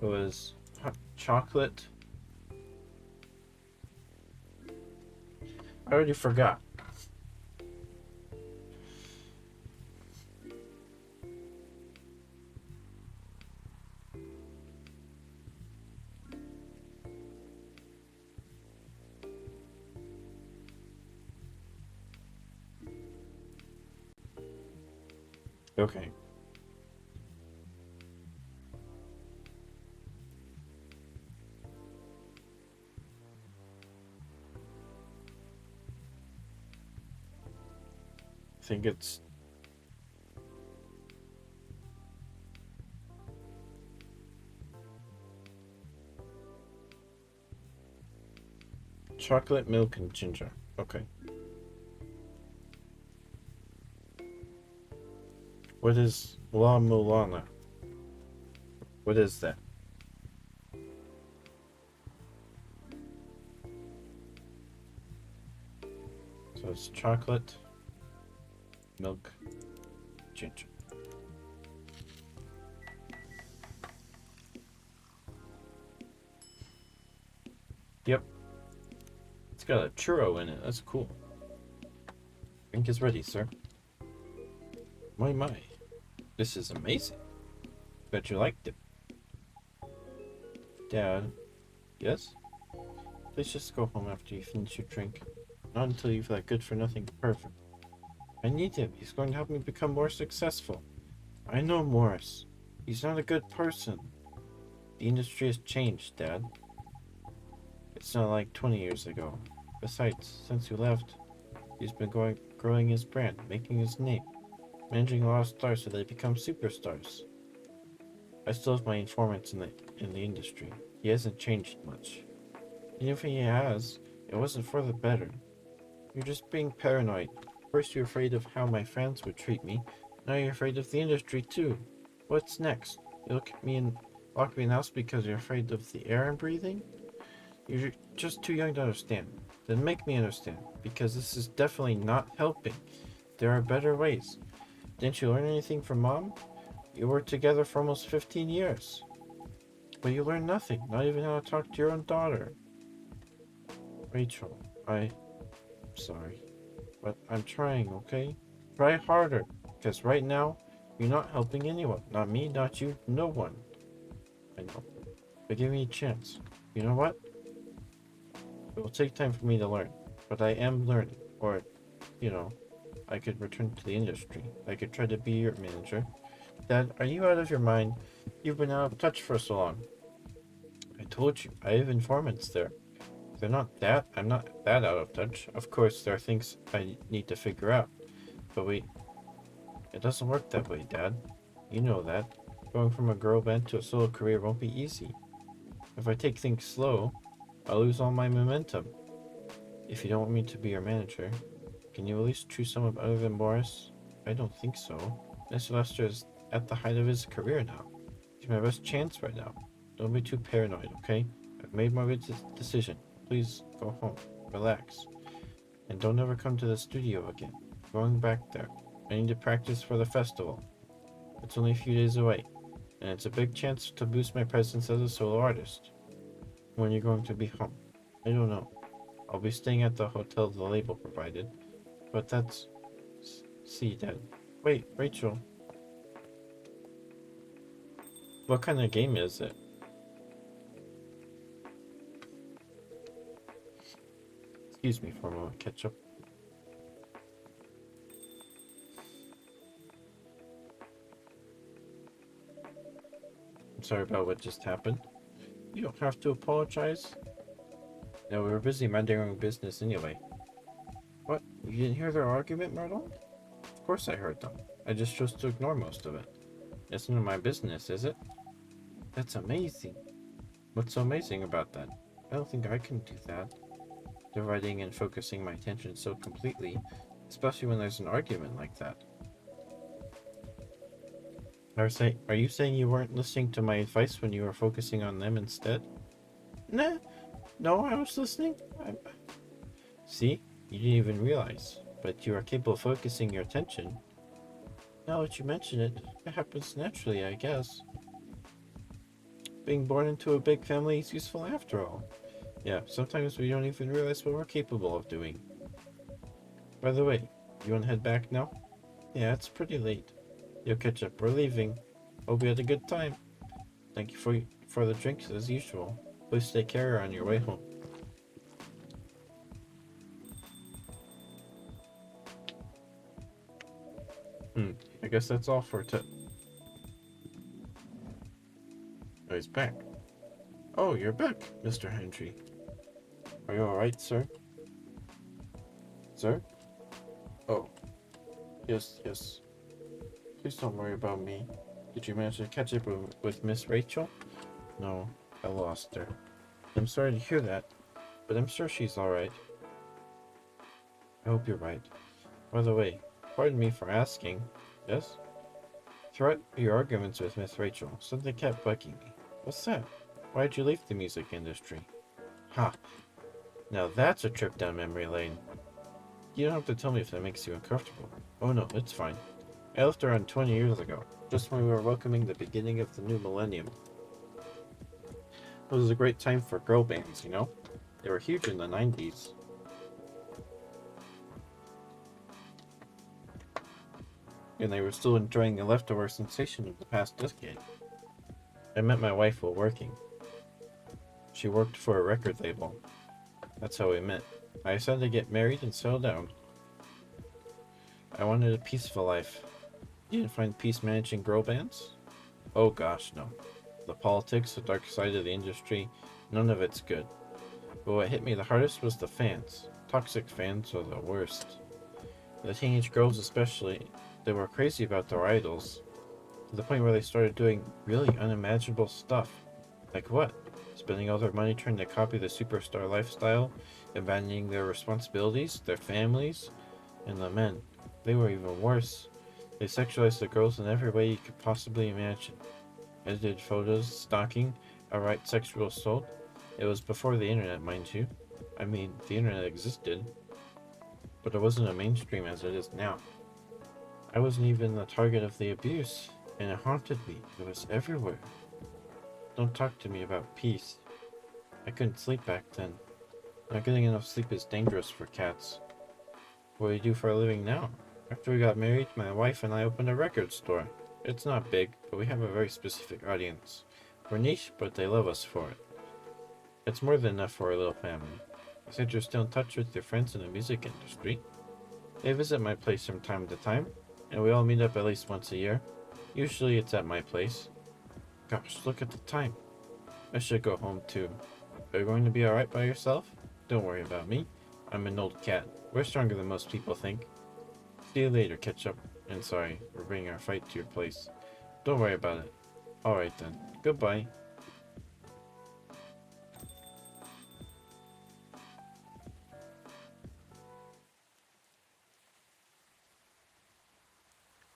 It was hot chocolate. I already forgot. Okay. I think it's chocolate, milk, and ginger. Okay. What is La Mulana? What is that? So it's chocolate, milk, ginger. Yep. It's got a churro in it. That's cool. Drink is ready, sir. My. This is amazing. Bet you liked it. Dad. Yes? Please just go home after you finish your drink. Not until you've that good for nothing perfect. I need him. He's going to help me become more successful. I know Morris. He's not a good person. The industry has changed, Dad. It's not like 20 years ago. Besides, since you left, he's been growing his brand, making his name, managing a lot of stars so they become superstars. I still have my informants in the industry. He hasn't changed much. And if he has, it wasn't for the better. You're just being paranoid. First you're afraid of how my fans would treat me, now you're afraid of the industry too. What's next? You look at me and lock me in the house because you're afraid of the air I'm breathing? You're just too young to understand. Then make me understand, because this is definitely not helping. There are better ways. Didn't you learn anything from Mom? You were together for almost 15 years. But you learned nothing, not even how to talk to your own daughter. Rachel, I'm sorry. But I'm trying, okay? Try harder, because right now, you're not helping anyone. Not me, not you, no one. I know. But give me a chance. You know what? It will take time for me to learn, but I am learning. Or, I could return to the industry. I could try to be your manager. Dad, are you out of your mind? You've been out of touch for so long. I told you, I have informants there. I'm not that out of touch. Of course, there are things I need to figure out. But wait, it doesn't work that way, Dad. You know that. Going from a girl band to a solo career won't be easy. If I take things slow, I'll lose all my momentum. If you don't want me to be your manager, can you at least choose someone other than Morris? I don't think so. Mr. Lester is at the height of his career now. He's my best chance right now. Don't be too paranoid, okay? I've made my decision. Please go home, relax, and don't ever come to the studio again. I'm going back there. I need to practice for the festival. It's only a few days away, and it's a big chance to boost my presence as a solo artist. When you're going to be home? I don't know. I'll be staying at the hotel the label provided, but that's... See, Dad. Wait, Rachel. What kind of game is it? Excuse me for a moment, ketchup. I'm sorry about what just happened. You don't have to apologize. No, we were busy minding our own business anyway. What? You didn't hear their argument, Myrtle? Of course I heard them. I just chose to ignore most of it. It's none of my business, is it? That's amazing. What's so amazing about that? I don't think I can do that. Dividing and focusing my attention so completely, especially when there's an argument like that. Are you saying you weren't listening to my advice when you were focusing on them instead? Nah, no, I was listening. See? You didn't even realize, but you are capable of focusing your attention. Now that you mention it, it happens naturally, I guess. Being born into a big family is useful after all. Yeah, sometimes we don't even realize what we're capable of doing. By the way, you want to head back now? Yeah, it's pretty late. Yo, Ketchup, we're leaving. Hope you had a good time. Thank you for the drinks as usual. Please take care on your way home. I guess that's all for Oh, he's back. Oh, you're back, Mr. Hendry. Are you alright, sir? Sir? Oh, yes. Please don't worry about me. Did you manage to catch up with Miss Rachel? No, I lost her. I'm sorry to hear that, but I'm sure she's alright. I hope you're right. By the way, pardon me for asking. Yes? Throughout your arguments with Miss Rachel, something kept bugging me. What's that? Why'd you leave the music industry? Ha! Now that's a trip down memory lane. You don't have to tell me if that makes you uncomfortable. Oh no, it's fine. I left around 20 years ago, just when we were welcoming the beginning of the new millennium. It was a great time for girl bands, you know? They were huge in the 90s. And they were still enjoying the leftover sensation of the past decade. I met my wife while working. She worked for a record label. That's how we met. I decided to get married and settle down. I wanted a peaceful life. You didn't find peace managing girl bands? Oh gosh, no. The politics, the dark side of the industry, none of it's good. But what hit me the hardest was the fans. Toxic fans are the worst. The teenage girls especially, they were crazy about their idols, to the point where they started doing really unimaginable stuff. Like what? Spending all their money trying to copy the superstar lifestyle, abandoning their responsibilities, their families, and the men. They were even worse. They sexualized the girls in every way you could possibly imagine. Edited photos, stalking, outright sexual assault. It was before the internet, mind you. I mean, the internet existed, but it wasn't as mainstream as it is now. I wasn't even the target of the abuse, and it haunted me. It was everywhere. Don't talk to me about peace. I couldn't sleep back then. Not getting enough sleep is dangerous for cats. What do you do for a living now? After we got married, my wife and I opened a record store. It's not big, but we have a very specific audience. We're niche, but they love us for it. It's more than enough for a little family. You said you're still in touch with your friends in the music industry. They visit my place from time to time, and we all meet up at least once a year. Usually it's at my place. Gosh, look at the time. I should go home too. Are you going to be alright by yourself? Don't worry about me. I'm an old cat. We're stronger than most people think. See you later, Ketchup. And sorry for bringing our fight to your place. Don't worry about it. Alright then. Goodbye.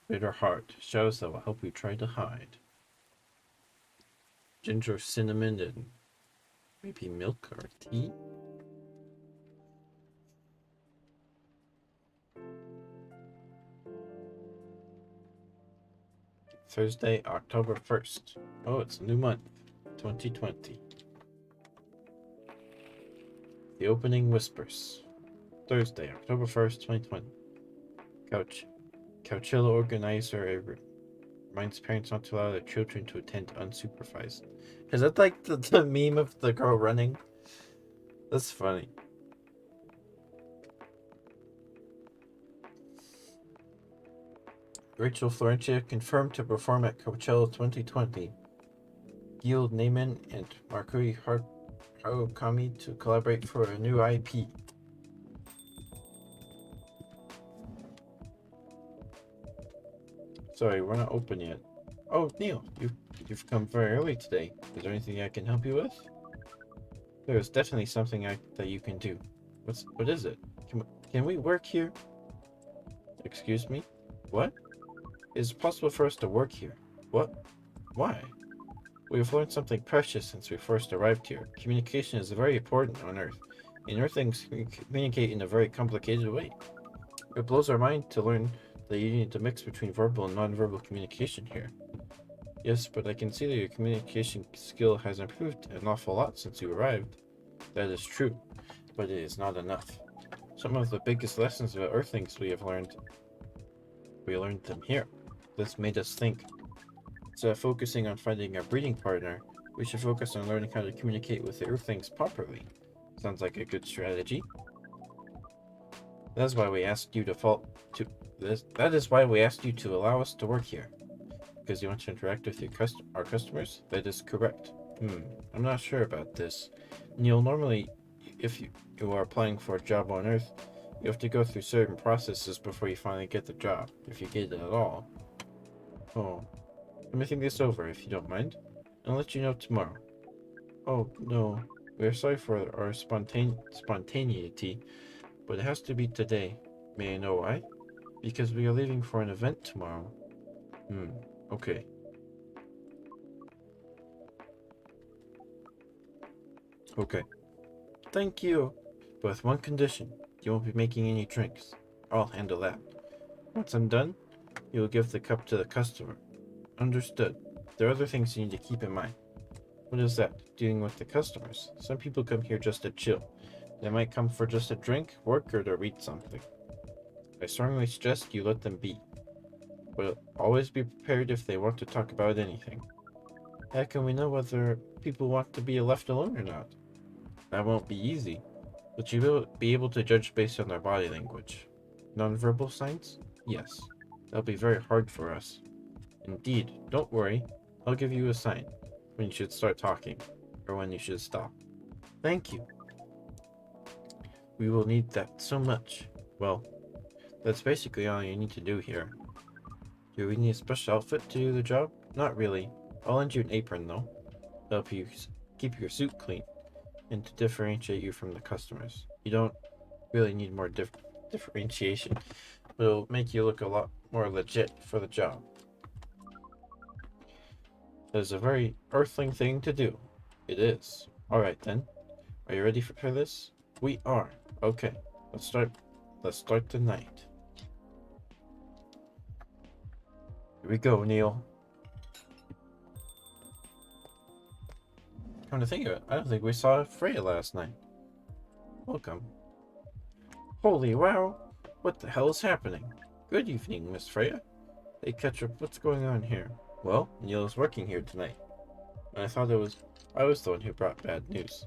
Bitter heart. Shadows that will help you try to hide. Ginger, cinnamon, and maybe milk or tea? Thursday, October 1st. Oh, it's a new month. 2020. The opening whispers. Thursday, October 1st, 2020. Coachella organizer reminds parents not to allow their children to attend unsupervised. Is that like the meme of the girl running? That's funny. Rachel Florentia confirmed to perform at Coachella 2020. Gil Naiman and Markui Harukami to collaborate for a new IP. Sorry, we're not open yet. Oh, Neil, you've come very early today. Is there anything I can help you with? There is definitely something that you can do. What is it? Can we work here? Excuse me? What? Is it possible for us to work here? What? Why? We have learned something precious since we first arrived here. Communication is very important on Earth, and Earthlings communicate in a very complicated way. It blows our mind to learn that you need to mix between verbal and nonverbal communication here. Yes, but I can see that your communication skill has improved an awful lot since you arrived. That is true, but it is not enough. Some of the biggest lessons about Earthlings we learned them here. This made us think. Instead of focusing on finding a breeding partner, we should focus on learning how to communicate with the Earthlings properly. Sounds like a good strategy. That is why we asked you to allow us to work here. Because you want to interact with our customers? That is correct. I'm not sure about this. Neil, normally, if you are applying for a job on Earth, you have to go through certain processes before you finally get the job, if you get it at all. Oh, let me think this over, if you don't mind. I'll let you know tomorrow. Oh, no. We are sorry for our spontaneity, but it has to be today. May I know why? Because we are leaving for an event tomorrow. Okay. Okay. Thank you. But with one condition. You won't be making any drinks. I'll handle that. Once I'm done, you will give the cup to the customer. Understood. There are other things you need to keep in mind. What is that? Dealing with the customers. Some people come here just to chill. They might come for just a drink, work, or to read something. I strongly suggest you let them be. But always be prepared if they want to talk about anything. How can we know whether people want to be left alone or not? That won't be easy, but you will be able to judge based on their body language. Nonverbal signs? Yes. That'll be very hard for us. Indeed, don't worry. I'll give you a sign when you should start talking, or when you should stop. Thank you. We will need that so much. Well, that's basically all you need to do here. Do we need a special outfit to do the job? Not really. I'll lend you an apron though. To help you keep your suit clean, and to differentiate you from the customers. You don't really need more differentiation, but it'll make you look a lot more legit for the job. That is a very Earthling thing to do. It is. Alright then. Are you ready for this? We are. Okay. Let's start the night. Here we go, Neil. Come to think of it, I don't think we saw Freya last night. Welcome. Holy wow! What the hell is happening? Good evening, Miss Freya. Hey, Ketchup, what's going on here? Well, Neil is working here tonight. And I was the one who brought bad news.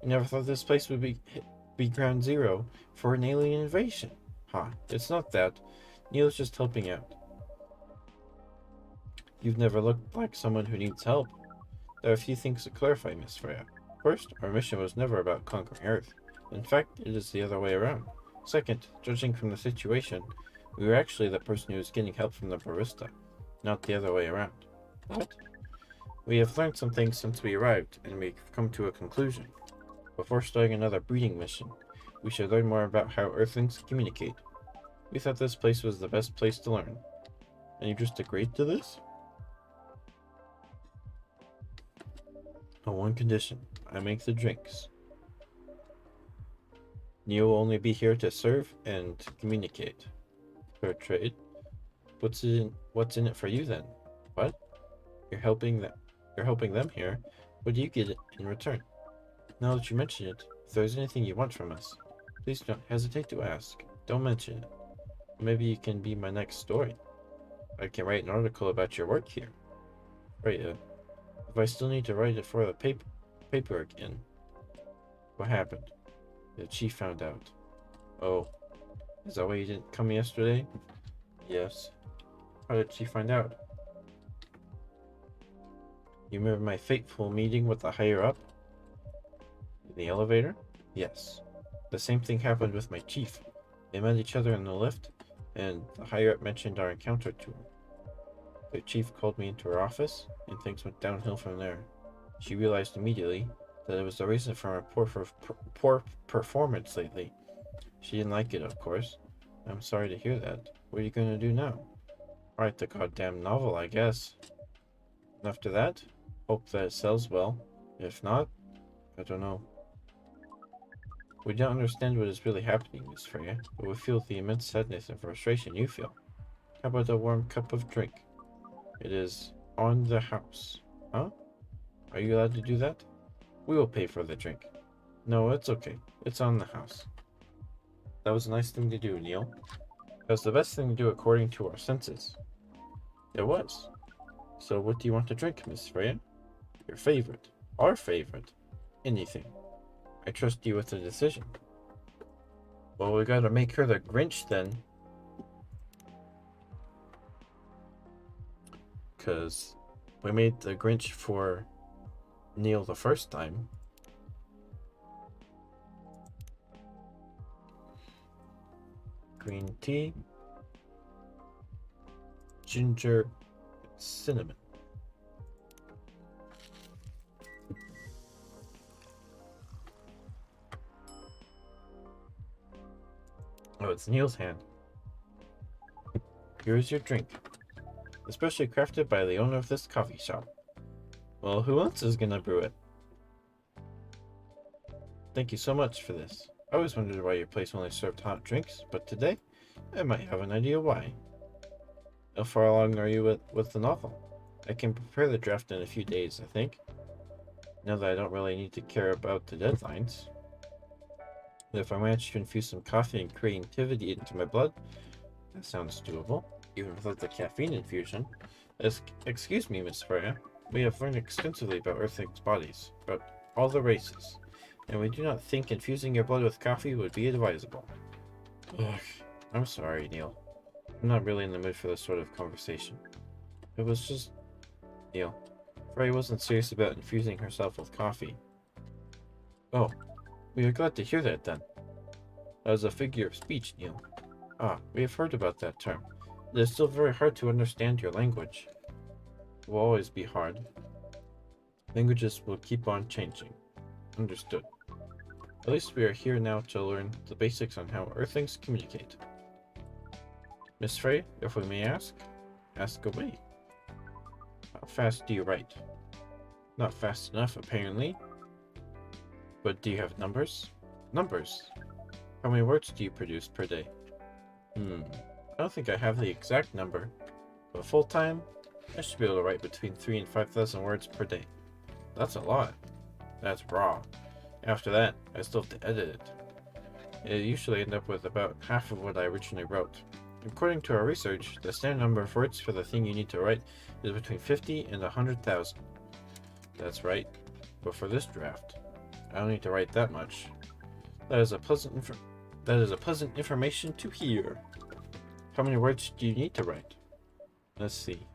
I never thought this place would be ground zero for an alien invasion. It's not that. Neil's just helping out. You've never looked like someone who needs help. There are a few things to clarify, Miss Freya. First, our mission was never about conquering Earth. In fact, it is the other way around. Second, judging from the situation, we were actually the person who was getting help from the barista, not the other way around. What? We have learned some things since we arrived, and we've come to a conclusion. Before starting another breeding mission, we should learn more about how Earthlings communicate. We thought this place was the best place to learn. And you just agreed to this? On one condition, I make the drinks. Neil will only be here to serve and communicate. Fair trade. What's in it for you then? What? You're helping them here. What do you get in return? Now that you mention it, if there's anything you want from us, please don't hesitate to ask. Don't mention it. Maybe you can be my next story. I can write an article about your work here. Right, if I still need to write it for the paper again. What happened? The chief found out. Oh, is that why you didn't come yesterday? Yes. How did she find out? You remember my fateful meeting with the higher up? In the elevator? Yes. The same thing happened with my chief. They met each other in the lift, and the higher up mentioned our encounter to him. The chief called me into her office, and things went downhill from there. She realized immediately that it was the reason for my poor performance lately. She didn't like it, of course. I'm sorry to hear that. What are you going to do now? Write the goddamn novel, I guess. And after that, hope that it sells well. If not, I don't know. We don't understand what is really happening, Miss Freya, but we feel the immense sadness and frustration you feel. How about a warm cup of drink? It is on the house. Huh? Are you allowed to do that? We will pay for the drink. No, it's okay. It's on the house. That was a nice thing to do, Neil. That was the best thing to do according to our senses. It was. So what do you want to drink, Miss Freya? Your favorite. Our favorite. Anything. I trust you with the decision. Well, we gotta make her the Grinch then. Because we made the Grinch for Neil the first time. Green tea. Ginger. Cinnamon. Oh, it's Neil's hand. Here's your drink. Especially crafted by the owner of this coffee shop. Well, who else is gonna brew it? Thank you so much for this. I always wondered why your place only served hot drinks, but today, I might have an idea why. How far along are you with the novel? I can prepare the draft in a few days, I think. Now that I don't really need to care about the deadlines. If I manage to infuse some coffee and creativity into my blood, that sounds doable, even without the caffeine infusion. Excuse me, Miss Freya. We have learned extensively about Earthlings' bodies, about all the races, and we do not think infusing your blood with coffee would be advisable. Ugh, I'm sorry, Neil. I'm not really in the mood for this sort of conversation. It was just... Neil. Freya wasn't serious about infusing herself with coffee. Oh, we are glad to hear that then. That was a figure of speech, Neil. Ah, we have heard about that term. It is still very hard to understand your language. It will always be hard. Languages will keep on changing. Understood. At least we are here now to learn the basics on how Earthlings communicate. Miss Frey, if we may ask away. How fast do you write? Not fast enough, apparently. But do you have numbers? Numbers? How many words do you produce per day? I don't think I have the exact number, but full-time, I should be able to write between 3,000 and 5,000 words per day. That's a lot. That's raw. After that, I still have to edit it. I usually end up with about half of what I originally wrote. According to our research, the standard number of words for the thing you need to write is between 50 and 100,000. That's right, but for this draft, I don't need to write that much. That is a pleasant information to hear. How many words do you need to write? Let's see.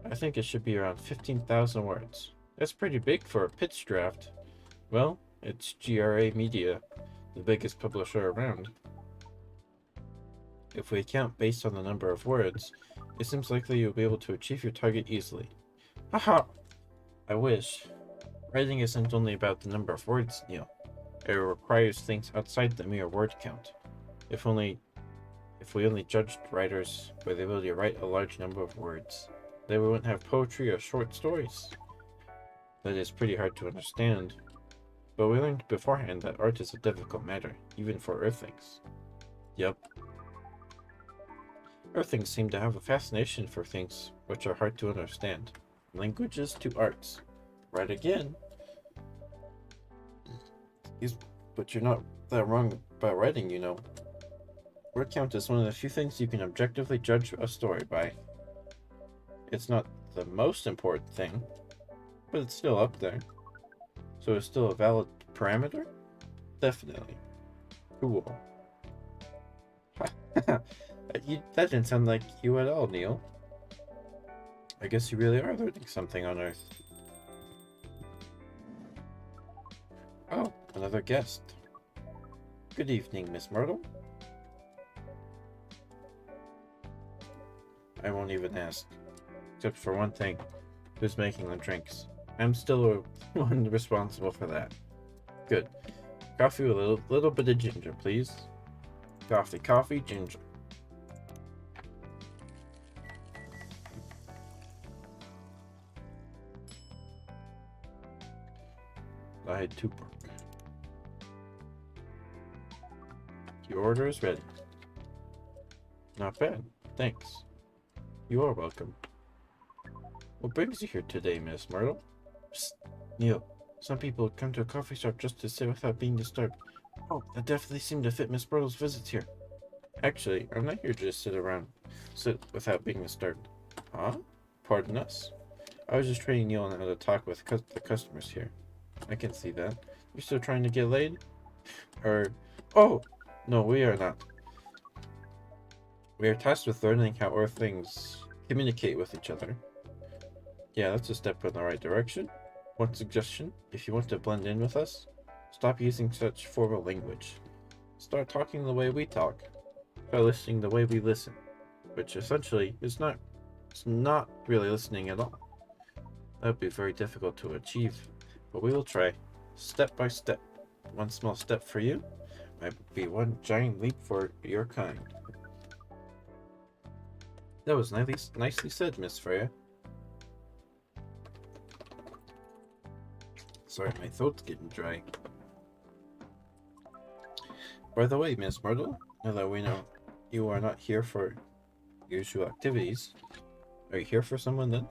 I think it should be around 15,000 words. That's pretty big for a pitch draft. Well, it's GRA Media, the biggest publisher around. If we count based on the number of words, it seems likely you'll be able to achieve your target easily. Haha! I wish. Writing isn't only about the number of words, Neil. It requires things outside the mere word count. If we only judged writers by the ability to write a large number of words, then we wouldn't have poetry or short stories. That is pretty hard to understand. But we learned beforehand that art is a difficult matter, even for Earthlings. Yep. Earthlings seem to have a fascination for things which are hard to understand. Languages to arts. Right again. But you're not that wrong about writing, you know. Word count is one of the few things you can objectively judge a story by. It's not the most important thing, but it's still up there. So it's still a valid parameter? Definitely. Cool. That didn't sound like you at all, Neil. I guess you really are learning something on Earth. Oh, another guest. Good evening, Miss Myrtle. I won't even ask. Except for one thing. Who's making the drinks? I'm still the one responsible for that. Good. Coffee with a little bit of ginger, please. Coffee, ginger. I had two broke. Your order is ready. Not bad, thanks. You are welcome. What brings you here today, Miss Myrtle? Psst, Neil. Some people come to a coffee shop just to sit without being disturbed. Oh, that definitely seemed to fit Miss Myrtle's visits here. Actually, I'm not here to just sit without being disturbed. Huh? Pardon us? I was just training Neil on how to talk with the customers here. I can see that. You're still trying to get laid? Oh! No, we are not. We are tasked with learning how Earthlings communicate with each other. Yeah, that's a step in the right direction. One suggestion, if you want to blend in with us, stop using such formal language. Start talking the way we talk. Try listening the way we listen. Which essentially is not really listening at all. That would be very difficult to achieve, but we will try, step by step. One small step for you might be one giant leap for your kind. That was nicely said, Miss Freya. Sorry, my throat's getting dry. By the way, Miss Myrtle, now that we know you are not here for usual activities, are you here for someone then?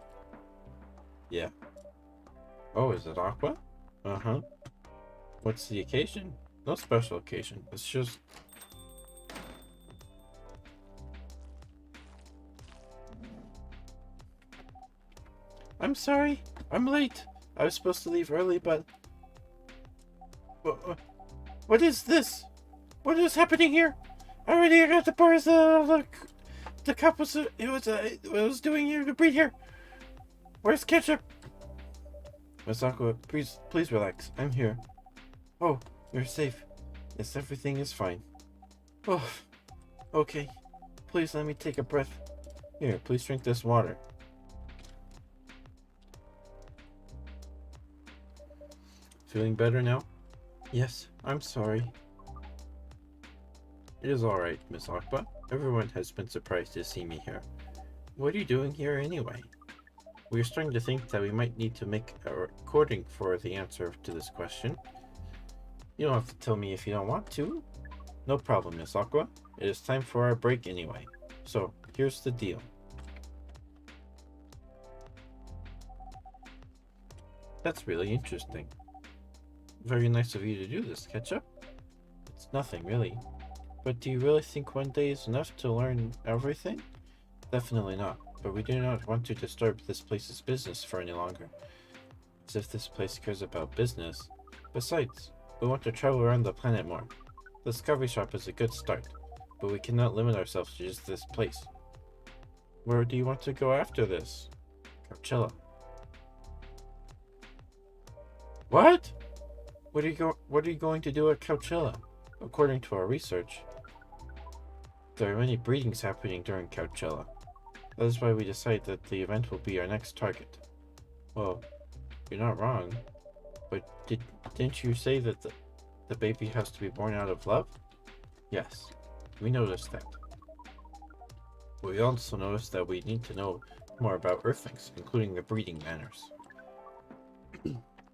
Yeah. Oh, is it AQUA? Uh-huh. What's the occasion? No special occasion. It's just... I'm sorry. I'm late. I was supposed to leave early, but... What is this? What is happening here? I already got the bars, the cup was, it was doing here to breathe here. Where's ketchup? Miss AQUA, please relax. I'm here. Oh, you're safe. Yes, everything is fine. Oh, okay. Please let me take a breath. Here, please drink this water. Feeling better now? Yes, I'm sorry. It is alright, Miss AQUA. Everyone has been surprised to see me here. What are you doing here anyway? We are starting to think that we might need to make a recording for the answer to this question. You don't have to tell me if you don't want to. No problem, Miss AQUA. It is time for our break anyway. So, here's the deal. That's really interesting. Very nice of you to do this, Ketchup. It's nothing, really. But do you really think one day is enough to learn everything? Definitely not. But we do not want to disturb this place's business for any longer. As if this place cares about business. Besides, we want to travel around the planet more. This coffee shop is a good start, but we cannot limit ourselves to just this place. Where do you want to go after this? Coachella. What? What are you going to do at Coachella? According to our research, there are many breedings happening during Coachella. That is why we decided that the event will be our next target. Well, you're not wrong. But didn't you say that the baby has to be born out of love? Yes, we noticed that. We also noticed that we need to know more about Earthlings, including the breeding manners.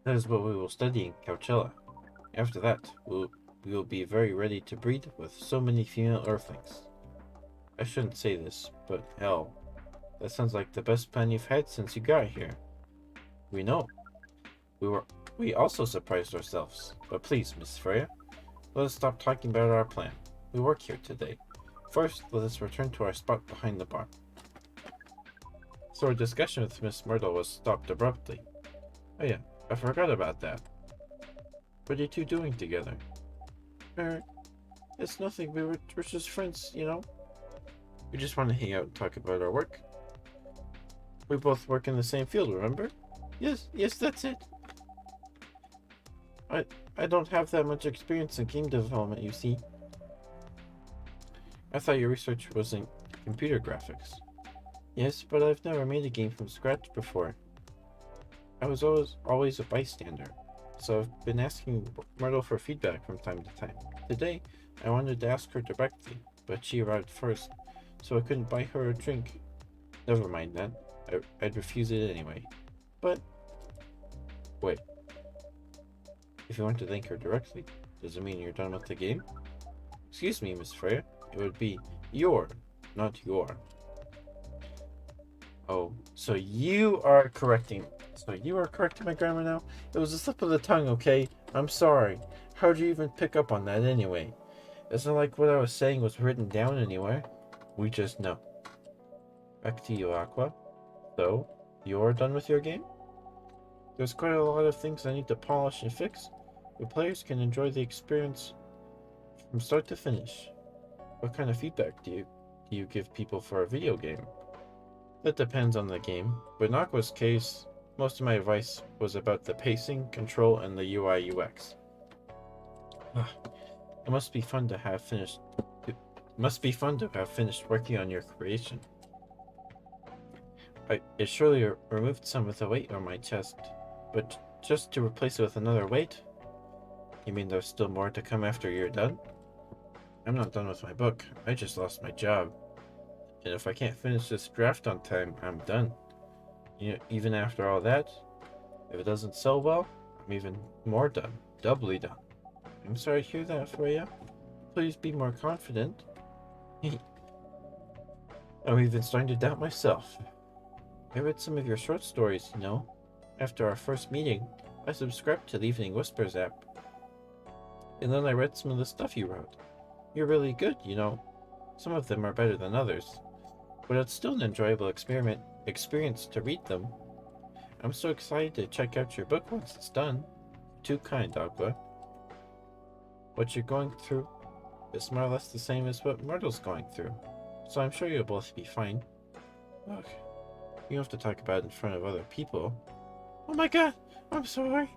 That is what we will study in Coachella. After that, we will be very ready to breed with so many female Earthlings. I shouldn't say this, but hell, that sounds like the best plan you've had since you got here. We know. We also surprised ourselves. But please, Miss Freya, let us stop talking about our plan. We work here today. First, let us return to our spot behind the bar. So our discussion with Miss Myrtle was stopped abruptly. Oh yeah, I forgot about that. What are you two doing together? It's nothing. We're just friends, you know? We just want to hang out and talk about our work. We both work in the same field, remember? Yes, that's it. I don't have that much experience in game development, you see. I thought your research was in computer graphics. Yes, but I've never made a game from scratch before. I was always a bystander, so I've been asking Myrtle for feedback from time to time. Today, I wanted to ask her directly, but she arrived first, so I couldn't buy her a drink. Never mind then. I'd refuse it anyway. But wait. If you want to thank her directly, does it mean you're done with the game? Excuse me, Miss Freya. It would be your, not your. Oh, so you are correcting my grammar now? It was a slip of the tongue, okay? I'm sorry. How'd you even pick up on that anyway? It's not like what I was saying was written down anywhere. We just know. Back to you, Aqua. So, you're done with your game? There's quite a lot of things I need to polish and fix, but players can enjoy the experience from start to finish. What kind of feedback do you give people for a video game? That depends on the game, but in Aqua's case, most of my advice was about the pacing, control, and the UI UX. It must be fun to have finished working on your creation. It surely removed some of the weight on my chest, but just to replace it with another weight? You mean there's still more to come after you're done? I'm not done with my book. I just lost my job. And if I can't finish this draft on time, I'm done. You know, even after all that, if it doesn't sell well, I'm even more done. Doubly done. I'm sorry to hear that, Freya. Please be more confident. I'm even starting to doubt myself. I read some of your short stories, you know. After our first meeting, I subscribed to the Evening Whispers app. And then I read some of the stuff you wrote. You're really good, you know. Some of them are better than others. But it's still an enjoyable experience to read them. I'm so excited to check out your book once it's done. Too kind, Aqua. What you're going through is more or less the same as what Myrtle's going through. So I'm sure you'll both be fine. Look, you don't have to talk about it in front of other people. Oh my god, I'm sorry.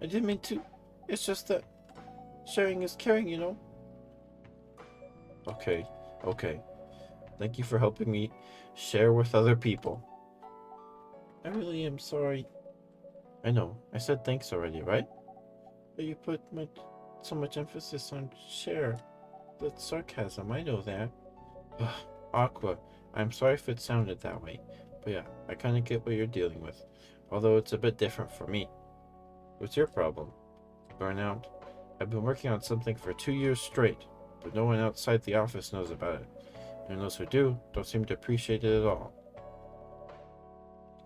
I didn't mean to. It's just that sharing is caring, you know. Okay. Thank you for helping me share with other people. I really am sorry. I know, I said thanks already, right? But you put so much emphasis on share. That's sarcasm, I know that. Aqua, I'm sorry if it sounded that way. But yeah, I kinda get what you're dealing with. Although it's a bit different for me. What's your problem? Burnout. I've been working on something for 2 years straight, but no one outside the office knows about it. And those who do, don't seem to appreciate it at all.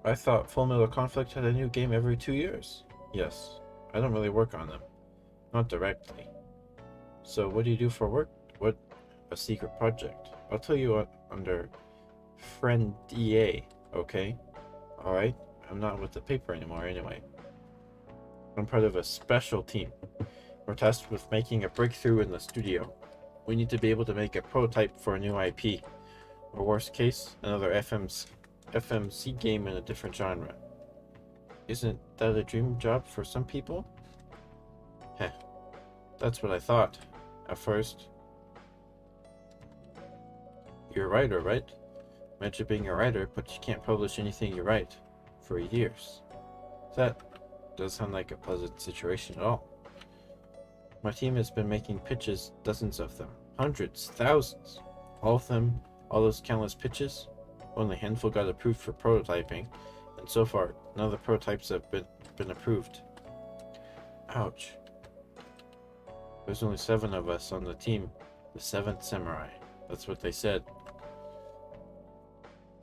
I thought Full Metal Conflict had a new game every 2 years. Yes, I don't really work on them. Not directly. So what do you do for work? What? A secret project. I'll tell you under Friend EA, okay? Alright? I'm not with the paper anymore anyway. I'm part of a special team. We're tasked with making a breakthrough in the studio. We need to be able to make a prototype for a new IP. Or worst case, another FMC game in a different genre. Isn't that a dream job for some people? Heh. That's what I thought. At first. You're a writer, right? Imagine being a writer, but you can't publish anything you write for years. That doesn't sound like a pleasant situation at all. My team has been making pitches, dozens of them, hundreds, thousands. All of them, all those countless pitches, only a handful got approved for prototyping, and so far, none of the prototypes have been approved. Ouch. There's only 7 of us on the team, the 7th Samurai. That's what they said.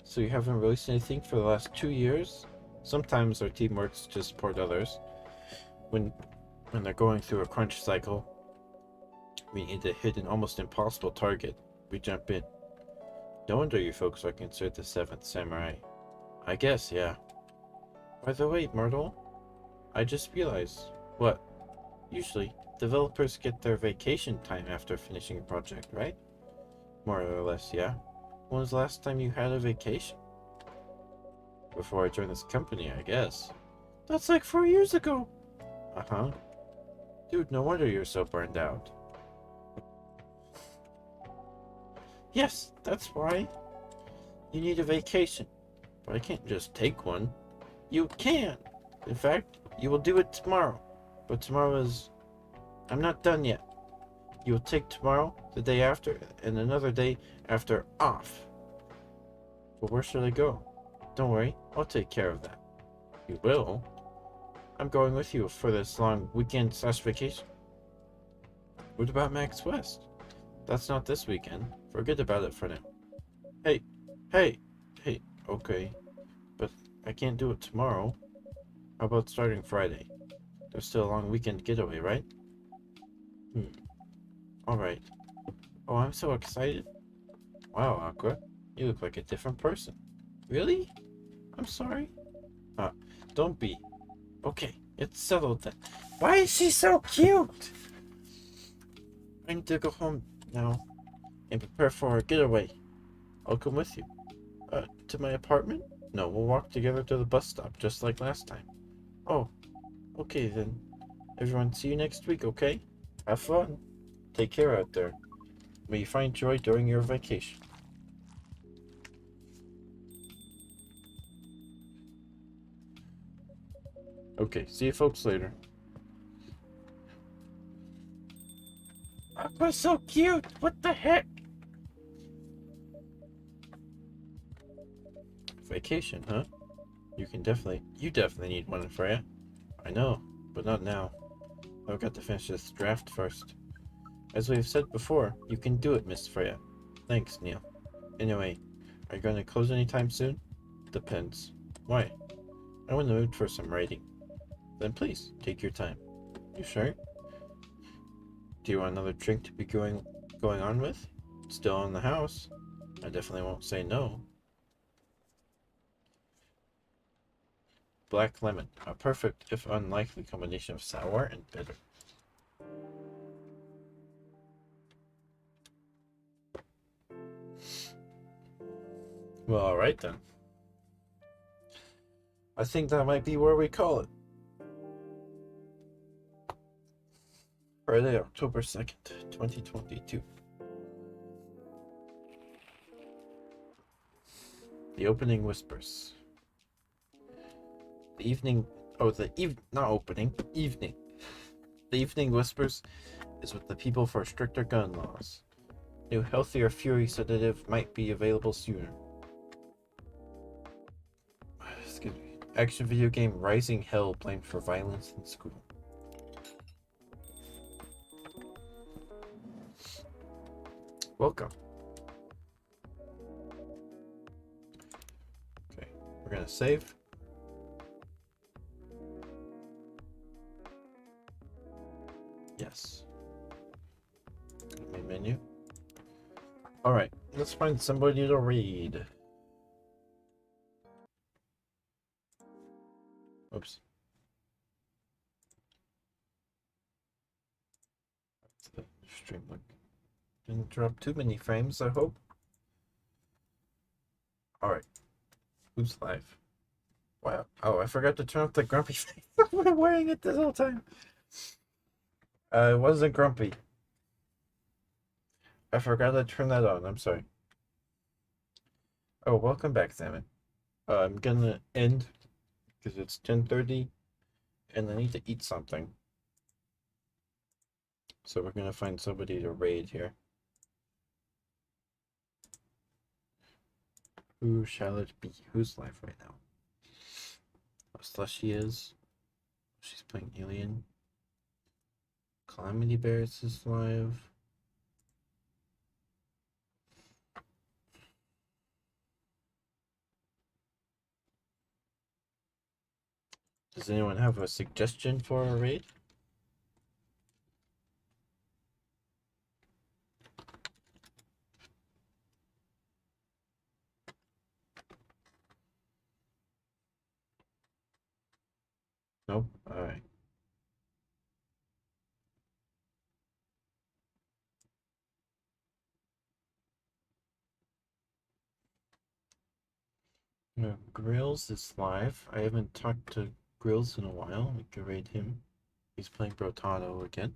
So you haven't released anything for the last 2 years? Sometimes our team works to support others. When they're going through a crunch cycle, we need to hit an almost impossible target. We jump in. No wonder you folks are considered the seventh samurai. I guess, yeah. By the way, Myrtle, I just realized. What? Usually, developers get their vacation time after finishing a project, right? More or less, yeah. When was the last time you had a vacation? Before I joined this company, I guess. That's like 4 years ago. Uh-huh. Dude, no wonder you're so burned out. Yes, that's why. You need a vacation. But I can't just take one. You can! In fact, you will do it tomorrow. But tomorrow is... I'm not done yet. You will take tomorrow, the day after, and another day after off. But where should I go? Don't worry, I'll take care of that. You will? I'm going with you for this long weekend/vacation. What about Max West? That's not this weekend. Forget about it for now. Hey, hey, hey, okay. But I can't do it tomorrow. How about starting Friday? There's still a long weekend getaway, right? Alright. Oh, I'm so excited. Wow, Aqua. You look like a different person. Really? I'm sorry. Uh, don't be. Okay, it's settled then. Why is she so cute? I need to go home now and prepare for our getaway. I'll come with you. To my apartment? No, we'll walk together to the bus stop, just like last time. Oh, okay then. Everyone, see you next week, okay? Have fun. Take care out there. May you find joy during your vacation. Okay, see you folks later. Aqua's so cute! What the heck? Vacation, huh? You definitely need one, Freya. I know, but not now. I've got to finish this draft first. As we've said before, you can do it, Miss Freya. Thanks, Neil. Anyway, are you going to close anytime soon? Depends. Why? I'm in the mood for some writing. Then please, take your time. You sure? Do you want another drink to be going on with? Still in the house. I definitely won't say no. Black lemon, a perfect, if unlikely, combination of sour and bitter. Well, alright then. I think that might be where we call it. Friday, October 2nd, 2022. The opening whispers. The evening... Oh, not opening. Evening. The evening whispers is with the people for stricter gun laws. New healthier fury sedative might be available sooner. Excuse me. Action video game Rising Hell blamed for violence in school. Welcome. Okay, we're gonna save. Yes. Main menu. Alright, let's find somebody to read. Oops. The stream look. Didn't drop too many frames, I hope. Alright. Who's live? Wow. Oh, I forgot to turn off the grumpy face. I've been wearing it this whole time. It wasn't grumpy. I forgot to turn that on. I'm sorry. Oh, welcome back, Salmon. I'm gonna end because it's 10:30 and I need to eat something. So we're gonna find somebody to raid here. Who shall it be? Who's live right now? Oh, Slushy is. She's playing Alien. Calamity Bears is live. Does anyone have a suggestion for a raid? Nope. Alright. No, Grills is live. I haven't talked to Grills in a while. We can raid him. He's playing Brotato again.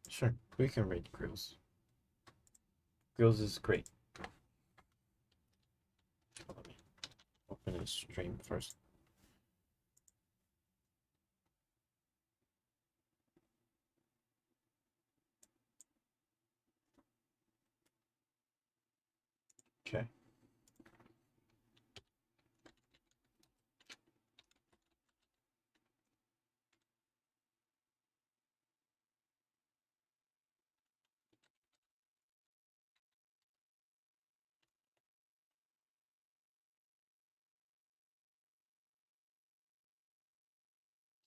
Sure, we can raid Grills. Grills is great. Let me open his stream first. Okay.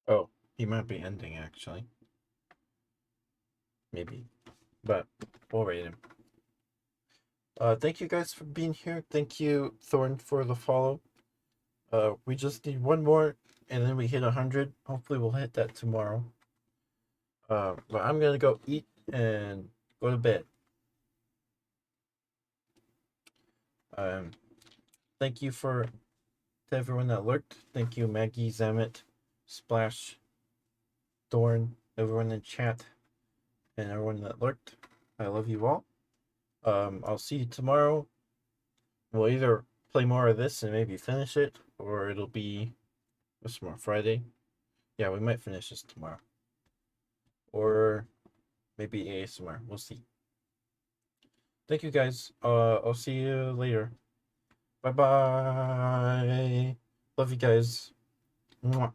Oh, he might be ending actually. Maybe. But we'll rate him. Thank you guys for being here. Thank you, Thorn, for the follow. We just need one more and then we hit 100. Hopefully we'll hit that tomorrow. But I'm gonna go eat and go to bed. Thank you to everyone that lurked. Thank you, Maggie, Zamet, Splash, Thorn, everyone in chat, and everyone that lurked. I love you all. I'll see you tomorrow. We'll either play more of this and maybe finish it, or it'll be what's tomorrow? Friday. Yeah, we might finish this tomorrow. Or maybe ASMR. We'll see. Thank you guys. I'll see you later. Bye bye. Love you guys. Mwah.